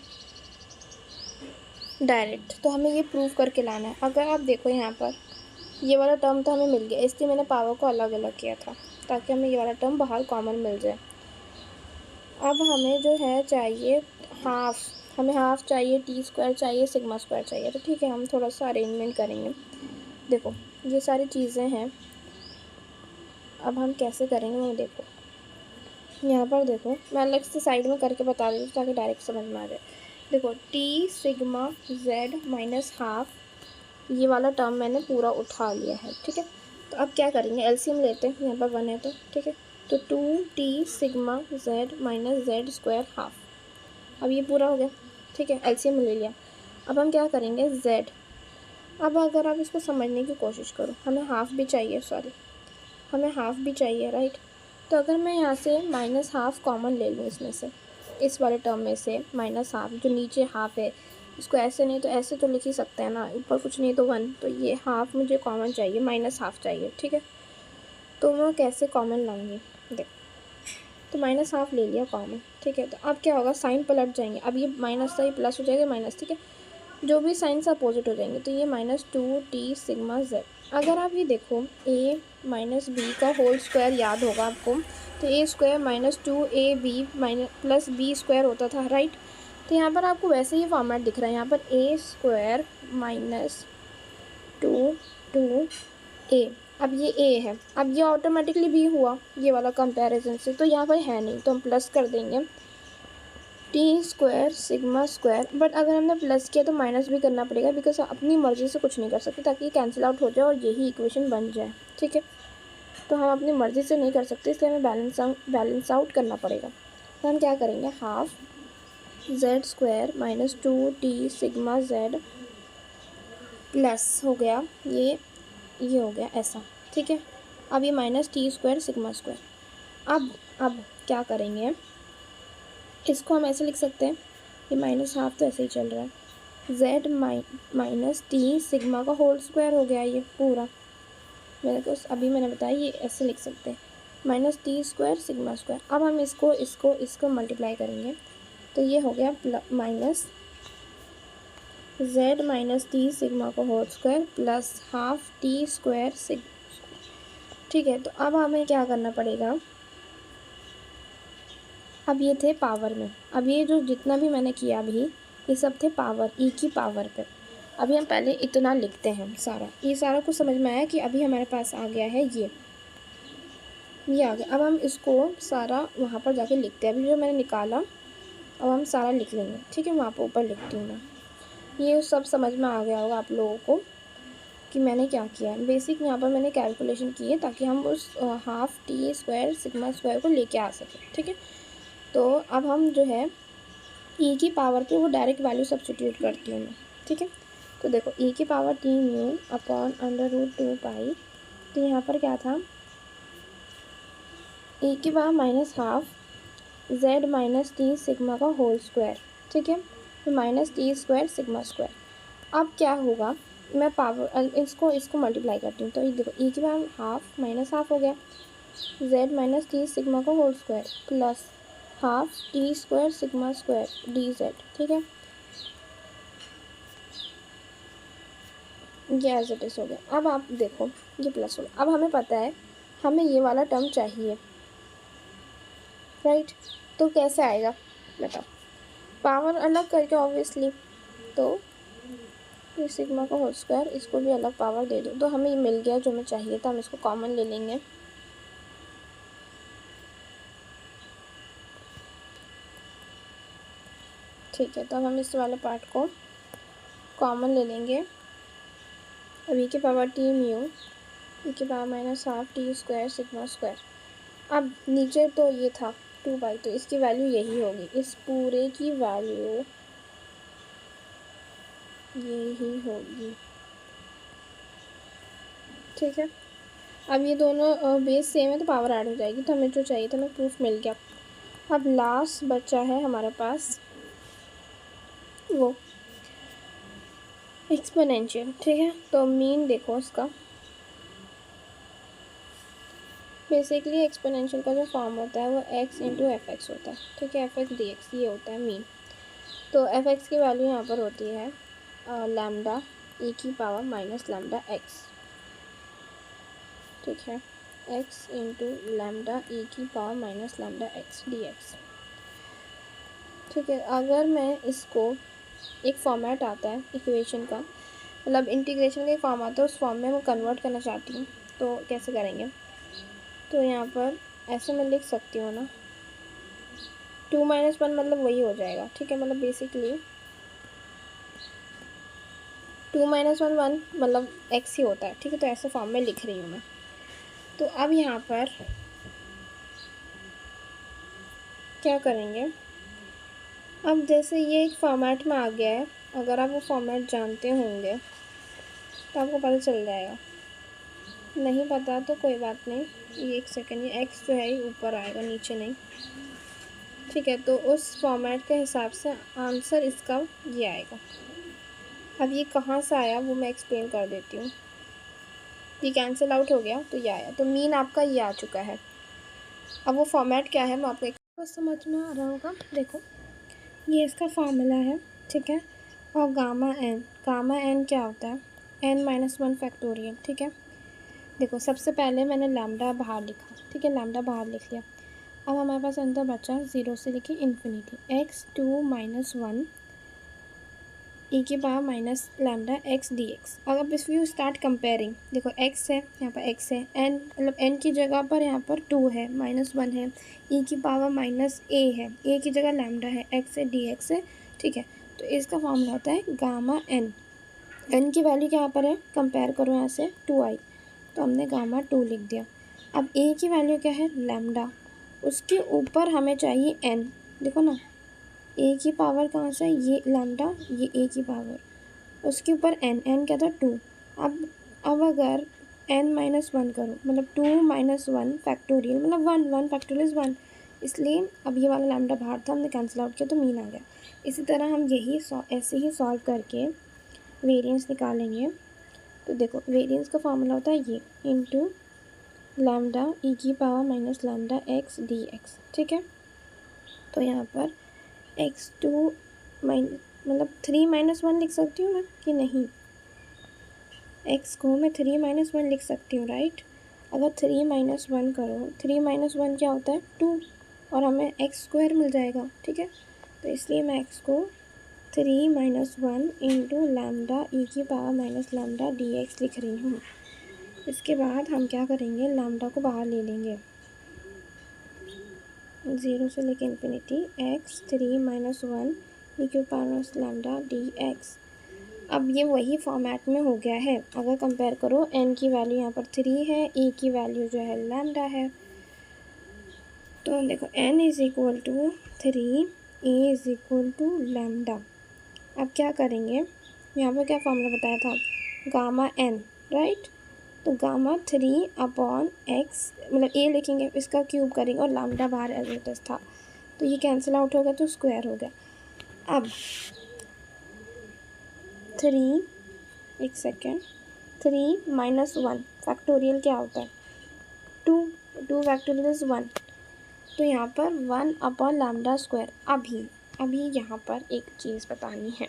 S1: डायरेक्ट। तो हमें ये प्रूफ करके लाना है। अगर आप देखो यहाँ पर ये वाला टर्म तो हमें मिल गया, इसलिए मैंने पावर को अलग अलग किया था ताकि हमें ये वाला टर्म बाहर कॉमन मिल जाए। अब हमें जो है चाहिए हाफ, हमें हाफ चाहिए, टी स्क्वायर चाहिए, सिग्मा स्क्वायर चाहिए। तो ठीक है, हम थोड़ा सा अरेंजमेंट करेंगे। देखो ये सारी चीज़ें हैं, अब हम कैसे करेंगे वो देखो। यहाँ पर देखो मैं अलग से साइड में करके बता देती हूँ ताकि डायरेक्ट समझ में आ जाए। देखो T sigma Z minus half, ये वाला टर्म मैंने पूरा उठा लिया है, ठीक है। तो अब क्या करेंगे, एलसीएम लेते हैं, यहाँ पर 1 है तो ठीक है। तो 2t sigma Z minus Z square half, अब ये पूरा हो गया, ठीक है, एलसीएम ले लिया। अब हम क्या करेंगे z, अब अगर आप इसको समझने की कोशिश करो, हमें हाफ भी चाहिए, हमें हाफ भी चाहिए, राइट। तो अगर मैं यहाँ से माइनस हाफ कॉमन ले लूँ इसमें से, इस वाले टर्म में से माइनस हाफ, जो नीचे हाफ है इसको ऐसे नहीं तो ऐसे तो लिख ही सकते हैं ना, ऊपर कुछ नहीं तो 1, तो ये हाफ मुझे कॉमन चाहिए, माइनस हाफ चाहिए, ठीक है। तो मैं कैसे कॉमन लाऊंगी, देख, तो माइनस हाफ ले लिया कॉमन, ठीक है। तो अब क्या होगा, साइन पलट जाएंगे, अब ये माइनस था ये प्लस हो जाएगा माइनस, ठीक है, जो भी साइंस अपोजिट हो जाएंगे। तो ये -2t सिग्मा जेड। अगर आप ये देखो a माइनस बी का होल स्क्वायर याद होगा आपको, तो a square -2ab minus plus b square होता था, राइट। तो यहाँ पर आपको वैसे ही फॉर्मेट दिख रहा है, यहाँ पर a स्क्वायर -2a, अब ये a है, अब ये ऑटोमेटिकली b हुआ ये वाला कंपैरिजन से, तो यहाँ पर है नहीं तो हम प्लस कर देंगे T square sigma square. But अगर हमने प्लस किया तो माइनस भी करना पड़ेगा, बिकॉज अपनी मर्ज़ी से कुछ नहीं कर सकते, ताकि कैंसिल आउट हो जाए और यही इक्वेशन बन जाए, ठीक है। तो हम अपनी मर्ज़ी से नहीं कर सकते, इसलिए हमें बैलेंस आउट करना पड़ेगा। तो हम क्या करेंगे, half Z square -2t sigma Z plus हो गया ये हो गया ऐसा, ठीक है। अब ये -t स्क्वायर सिग्मा स्क्वायर। अब क्या करेंगे, इसको हम ऐसे लिख सकते हैं, ये माइनस हाफ तो ऐसे ही चल रहा है, z माइनस टी सिग्मा का होल स्क्वायर हो गया ये पूरा, मेरे को अभी मैंने बताया ये ऐसे लिख सकते हैं, -t स्क्वायर सिग्मा स्क्वायर। अब हम इसको मल्टीप्लाई करेंगे, तो ये हो गया जेड माइनस टी सिग्मा का whole square plus half t square sigma. ठीक है, तो अब हमें क्या करना पड़ेगा, अब ये थे पावर में, अब ये जो जितना भी मैंने किया अभी ये सब थे पावर, ई की पावर पे। अभी हम पहले इतना लिखते हैं सारा, ये सारा कुछ समझ में आया कि अभी हमारे पास आ गया है ये आ गया। अब हम इसको सारा वहाँ पर जाके लिखते हैं, अभी जो मैंने निकाला अब हम सारा लिख लेंगे। ठीक है, वहाँ पर ऊपर लिखती हूँ मैं। ये सब समझ में आ गया होगा आप लोगों को कि मैंने क्या किया है। बेसिक यहाँ पर मैंने कैलकुलेशन की है ताकि हम उस half t square sigma square को लेके आ सकें। ठीक है, तो अब हम जो है ई की पावर पे वो डायरेक्ट वैल्यू सब्स्टिट्यूट करती हूँ मैं। ठीक है, तो देखो ई की पावर टी म्यू अपॉन √2 पाई, तो यहाँ पर क्या था, ई की power minus half Z minus t sigma का होल स्क्वायर। ठीक है, तो minus T square sigma square. अब क्या होगा, मैं पावर इसको मल्टीप्लाई करती हूँ, तो ये देखो ई की पावर हाफ माइनस हाफ हो गया, जेड माइनस टी सिग्मा का whole square plus half t square sigma square d z. ठीक है, ये एज इट इज़ हो गया। अब आप देखो ये प्लस हो गया। अब हमें पता है हमें ये वाला टर्म चाहिए, राइट। तो कैसे आएगा बताओ, पावर अलग करके ऑब्वियसली, तो ये सिग्मा का होल स्क्वायर इसको भी अलग पावर दे दो, तो हमें ये मिल गया जो हमें चाहिए था। हम इसको कॉमन ले लेंगे, ठीक है। तो अब हम इस वाले पार्ट को कॉमन ले लेंगे। अब ई की पावर टी म्यू ई की power minus half t square sigma square. अब नीचे तो ये था 2 पाई, तो इसकी वैल्यू यही होगी, इस पूरे की वैल्यू यही होगी। ठीक है, अब ये दोनों बेस सेम है तो पावर ऐड हो जाएगी, तो हमें जो चाहिए था हमें प्रूफ मिल गया। अब लास्ट बचा है हमारे पास वो एक्सपोनेंशियल। ठीक है, तो मीन देखो इसका, बेसिकली एक्सपोनेंशियल का जो फॉर्म होता है वो x इंटू एफ एक्स होता है। ठीक है, एफ एक्स डी एक्स ये होता है मीन। तो एफ एक्स की वैल्यू यहाँ पर होती है लैम्डा ई की पावर माइनस लैम्डा एक्स। ठीक है, x इंटू लैम्डा ई की power minus lambda x D x. ठीक है, अगर मैं इसको एक फॉर्मेट आता है इक्वेशन का, मतलब इंटीग्रेशन का एक फॉर्म आता है, उस फॉर्म में मैं कन्वर्ट करना चाहती हूँ, तो कैसे करेंगे, तो यहाँ पर ऐसे मैं लिख सकती हूँ ना, 2 - 1 मतलब वही हो जाएगा। ठीक है, मतलब बेसिकली 2 - 1 मतलब x ही होता है। ठीक है, तो ऐसे फॉर्म में लिख रही हूँ मैं। तो अब यहाँ पर क्या करेंगे, अब जैसे ये एक फॉर्मेट में आ गया है, अगर आप वो फॉर्मेट जानते होंगे तो आपको पता चल जाएगा, नहीं पता तो कोई बात नहीं, ये एक सेकंड, ये x जो है ये ऊपर आएगा नीचे नहीं। ठीक है, तो उस फॉर्मेट के हिसाब से आंसर इसका ये आएगा। अब ये कहाँ से आया वो मैं एक्सप्लेन कर देती हूँ। ये कैंसिल आउट हो गया तो ये आया, तो मीन आपका ये आ चुका है। अब वो फॉर्मेट क्या है मैं आपको बस समझ में आ रहा होगा। देखो ये इसका फार्मूला है, ठीक है, और गामा एन क्या होता है, n - 1 फैक्टोरियल। ठीक है, देखो सबसे पहले मैंने लैम्डा बाहर लिखा, ठीक है, लैम्डा बाहर लिख लिया। अब हमारे पास अंदर बचा 0 से लेके इन्फिनिटी x2 - 1 ई की power minus lambda x D x. अब इफ यू स्टार्ट कंपेयरिंग, देखो x है यहाँ पर, x है, n मतलब n की जगह पर यहाँ पर 2 है, -1 है, ई की पावर माइनस a है, a की जगह लैम्डा है, x है, डी एक्स है। ठीक है, तो इसका फॉर्मूला होता है गामा n। n की वैल्यू क्या यहाँ पर है, कंपेयर करो यहाँ से 2i, तो हमने गामा 2 लिख दिया। अब a की वैल्यू क्या है, लैम्डा, उसके ऊपर हमें चाहिए n। देखो ना, ए की पावर कहाँ से, ये लैम्डा, ये ए की पावर, उसके ऊपर n क्या था 2। अब अगर n-1 करो, मतलब 2 - 1 फैक्टोरियल, मतलब 1 फैक्टोरियल इज़ 1, इसलिए अब ये वाला लैम्डा बाहर था, हमने कैंसिल आउट किया तो मीन आ गया। इसी तरह हम ऐसे ही सॉल्व करके वेरिएंस निकालेंगे। तो देखो वेरिएंस का फार्मूला होता है ये, इंटू लैम्डा ई की power minus lambda x D x. ठीक है, तो यहाँ पर x2 - मतलब 3 - 1 लिख सकती हूँ मैं कि नहीं? x को मैं 3 - 1 लिख सकती हूँ, राइट? अगर 3 - 1 करो, 3 - 1 क्या होता है? 2, और हमें x² मिल जाएगा, ठीक है? तो इसलिए मैं x को 3 - 1 इंटू लैम्डा ई की पावर माइनस लैम्डा dx लिख रही हूँ। इसके बाद हम क्या करेंगे, लैम्डा को बाहर ले लेंगे, 0 से लेके इन्फिनिटी x 3 - 1 ई की पावर माइनस लैम्डा dx। अब ये वही फॉर्मेट में हो गया है। अगर कंपेयर करो, n की वैल्यू यहाँ पर 3 है, e की वैल्यू जो है लैम्डा है। तो देखो n is equal to 3, e is equal to lambda. अब क्या करेंगे, यहाँ पर क्या फॉर्मूला बताया था, गामा n, राइट? तो गामा 3/x, मतलब a लिखेंगे, इसका क्यूब करेंगे और लैम्डा बाहर एज इट इज था, तो ये कैंसिल आउट हो गया तो स्क्वायर हो गया। अब 3, एक सेकेंड, 3 - 1 फैक्टोरियल क्या होता है? 2, 2 फैक्टोरियल इज 1, तो यहाँ पर 1/λ²। अभी यहाँ पर एक चीज़ बतानी है,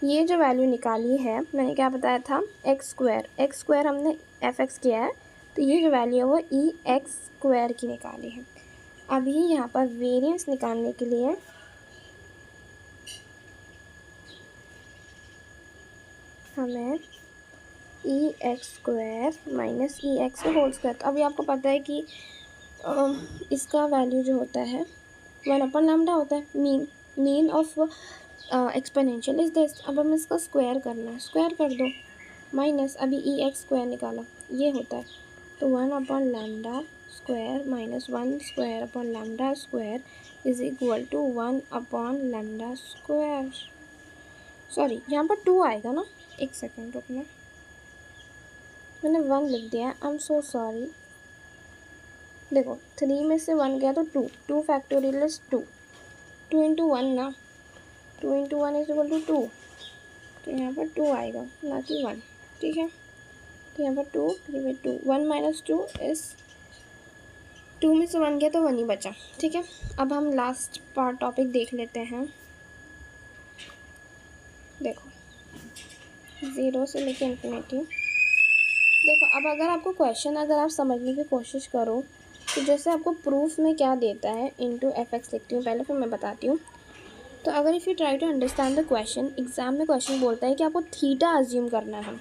S1: ये जो वैल्यू निकाली है, मैंने क्या बताया था, x² हमने fx किया है, तो ये जो वैल्यू है वो ex² की निकाली है। अभी यहाँ पर वेरिएंस निकालने के लिए हमें ex² माइनस ex²। तो अभी आपको पता है कि इसका वैल्यू जो होता है 1/λ होता है, mean of exponential is this. अब हमें इसका स्क्वायर करना है, स्क्वायर कर दो, माइनस अभी ex² निकाला, ये होता है, तो 1/λ² minus 1/λ² is equal to 1/λ²। Sorry, यहाँ पर 2 आएगा ना, एक सेकेंड रुकना, मैंने 1 लिख दिया, आई एम सो सॉरी। देखो 3 में से 1 गया तो 2, 2 फैक्टोरियल इज 2, 2 इंटू 1 ना, 2 इंटू 1 इज इक्वल टू 2, तो यहाँ पर 2 आएगा ना कि 1, ठीक है? तो यहाँ पर 2, 3 में 2, 1 - 2 इज 2 में से 1 गया तो 1 ही बचा, ठीक है? अब हम लास्ट पार्ट टॉपिक देख लेते हैं। देखो 0 से लेके इन्फिनिटी। देखो अब अगर आपको क्वेश्चन अगर आप समझने की कोशिश करो, तो जैसे आपको प्रूफ में क्या देता है, इंटू fx लिखती हूँ पहले, फिर मैं बताती हूँ। तो अगर if you try to understand the question, exam में क्वेश्चन बोलता है कि आपको थीटा अज्यूम करना है।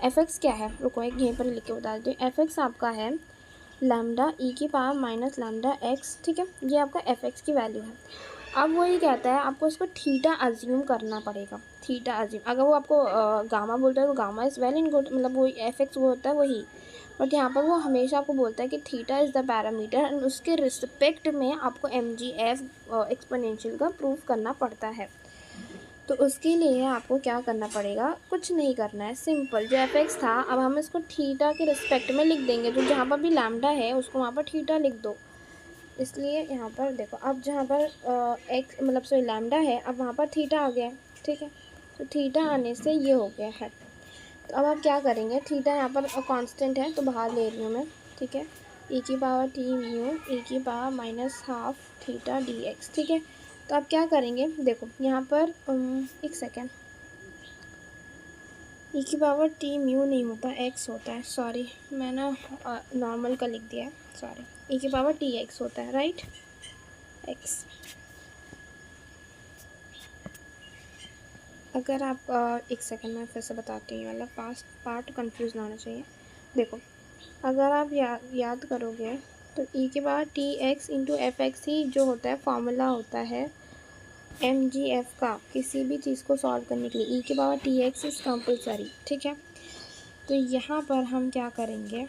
S1: fx क्या है, रुको एक यहीं पर लिख के बता देती हूँ। fx आपका है लैम्डा ई की पावर माइनस लैम्डा x, ठीक है? ये आपका fx की वैल्यू है। अब वो ये कहता है आपको इसको थीटा अज्यूम करना पड़ेगा, थीटा अज्यूम। अगर वो आपको गामा बोलता है तो gamma is well and good, मतलब वो fx वो होता है वही, बट यहाँ पर वो हमेशा आपको बोलता है कि theta is the parameter and उसके रिस्पेक्ट में आपको mgf एक्सपोनेंशियल का प्रूफ करना पड़ता है। तो उसके लिए आपको क्या करना पड़ेगा, कुछ नहीं करना है, सिंपल, जो fx था अब हम इसको थीटा के रिस्पेक्ट में लिख देंगे, जो जहाँ पर भी लैम्डा है उसको वहाँ पर थीटा लिख दो। इसलिए यहाँ पर देखो, अब जहाँ पर एक्स मतलब सॉरी लैम्डा है, अब वहाँ पर थीटा आ गया है, ठीक है? तो थीटा आने से ये हो गया है। तो अब आप क्या करेंगे, थीटा यहाँ पर कांस्टेंट है तो बाहर ले रही हूँ मैं, ठीक है? e की पावर t म्यू e की power minus half theta dx, ठीक है? तो आप क्या करेंगे, देखो यहाँ पर एक सेकेंड, e की पावर t म्यू नहीं होता, x होता है, सॉरी मैं ना नॉर्मल का लिख दिया है, सॉरी, e की पावर t x होता है, राइट? x। अगर आप एक सेकेंड में फिर से बताती हूँ, मतलब फास्ट पार्ट कंफ्यूज ना होना चाहिए। देखो अगर आप याद करोगे तो e के बाद T x into F X ही जो होता है फॉर्मूला होता है mgf का, किसी भी चीज़ को सॉल्व करने के लिए e के power t x is compulsory, ठीक है? तो यहाँ पर हम क्या करेंगे,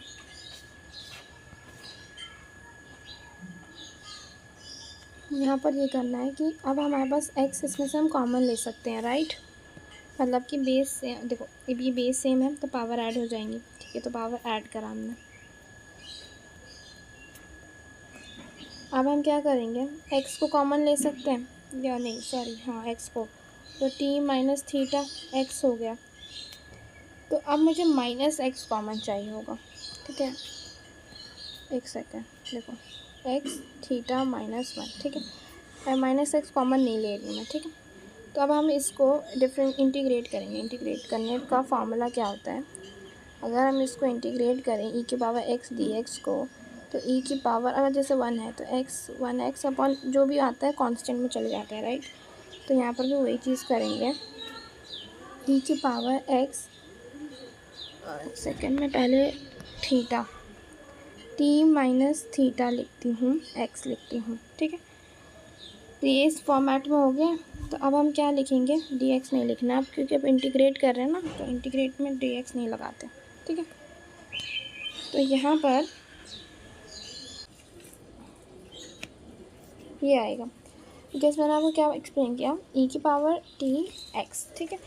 S1: यहाँ पर ये करना है कि अब हमारे पास x इसमें से हम कॉमन ले सकते हैं, राइट? मतलब कि बेस से देखो, ये बेस सेम है तो पावर ऐड हो जाएंगी, ठीक है? तो पावर ऐड करा हमने। अब हम क्या करेंगे, x को कॉमन ले सकते हैं या नहीं, सॉरी हाँ x को, तो t माइनस थीटा x हो गया। तो अब मुझे माइनस x कॉमन चाहिए होगा, ठीक है? एक सेकेंड, देखो x थीटा -1, ठीक है? माइनस x कॉमन नहीं ले रही हूँ मैं, ठीक है? तो अब हम इसको डिफरेंट इंटीग्रेट करेंगे। इंटीग्रेट करने का फॉर्मूला क्या होता है, अगर हम इसको इंटीग्रेट करें ई की पावर एक्स डी एक्स को, तो ई की पावर अगर जैसे 1 है तो वन एक्स अपॉन जो भी आता है कांस्टेंट में चले जाता है, राइट। तो यहाँ पर भी वही चीज़ करेंगे, ई की पावर एक्स, सेकंड में पहले थीटा, टी माइनस थीटा लिखती हूँ, एक्स लिखती हूँ, ठीक है। तो ये इस फॉर्मेट में हो गया। तो अब हम क्या लिखेंगे, डी एक्स नहीं लिखना अब, क्योंकि अब इंटीग्रेट कर रहे हैं ना, तो इंटीग्रेट में डी एक्स नहीं लगाते, ठीक है। तो यहाँ पर ये आएगा, जैसे मैंने आपको क्या एक्सप्लेन किया, ई की पावर टी एक्स, ठीक है।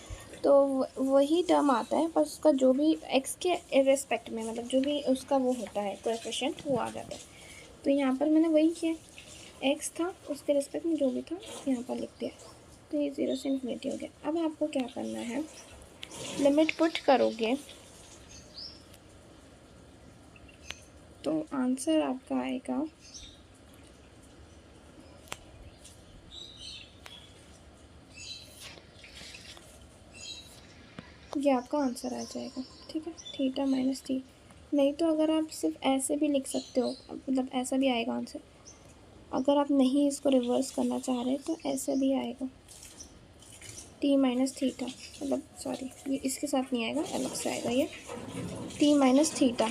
S1: तो वही टर्म आता है, पर उसका जो भी एक्स के रेस्पेक्ट में, मतलब जो भी उसका वो होता है कोएफिशिएंट, वो आ जाता है। तो यहाँ पर मैंने वही किया, एक्स था उसके रिस्पेक्ट में जो भी था यहाँ पर लिख दिया। तो ये 0 से इन्फिनिटी हो गया। अब आपको क्या करना है, लिमिट पुट करोगे तो आंसर आपका आएगा ये आपका आंसर आ जाएगा, ठीक है, थीटा माइनस टी। नहीं तो अगर आप सिर्फ ऐसे भी लिख सकते हो, मतलब ऐसा भी आएगा आंसर। अगर आप नहीं इसको रिवर्स करना चाह रहे तो ऐसे भी आएगा, टी माइनस थीटा, मतलब सॉरी ये इसके साथ नहीं आएगा, अलग से आएगा ये टी माइनस थीटा,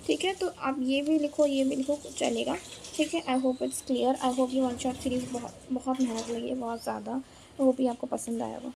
S1: ठीक है। तो आप ये भी लिखो ये भी लिखो, चलेगा, ठीक है। I hope it's clear. I hope ये वन शॉट सीरीज़ बहुत बहुत मेहनत लगी है, बहुत ज़्यादा। आई होप ये आपको पसंद आएगा।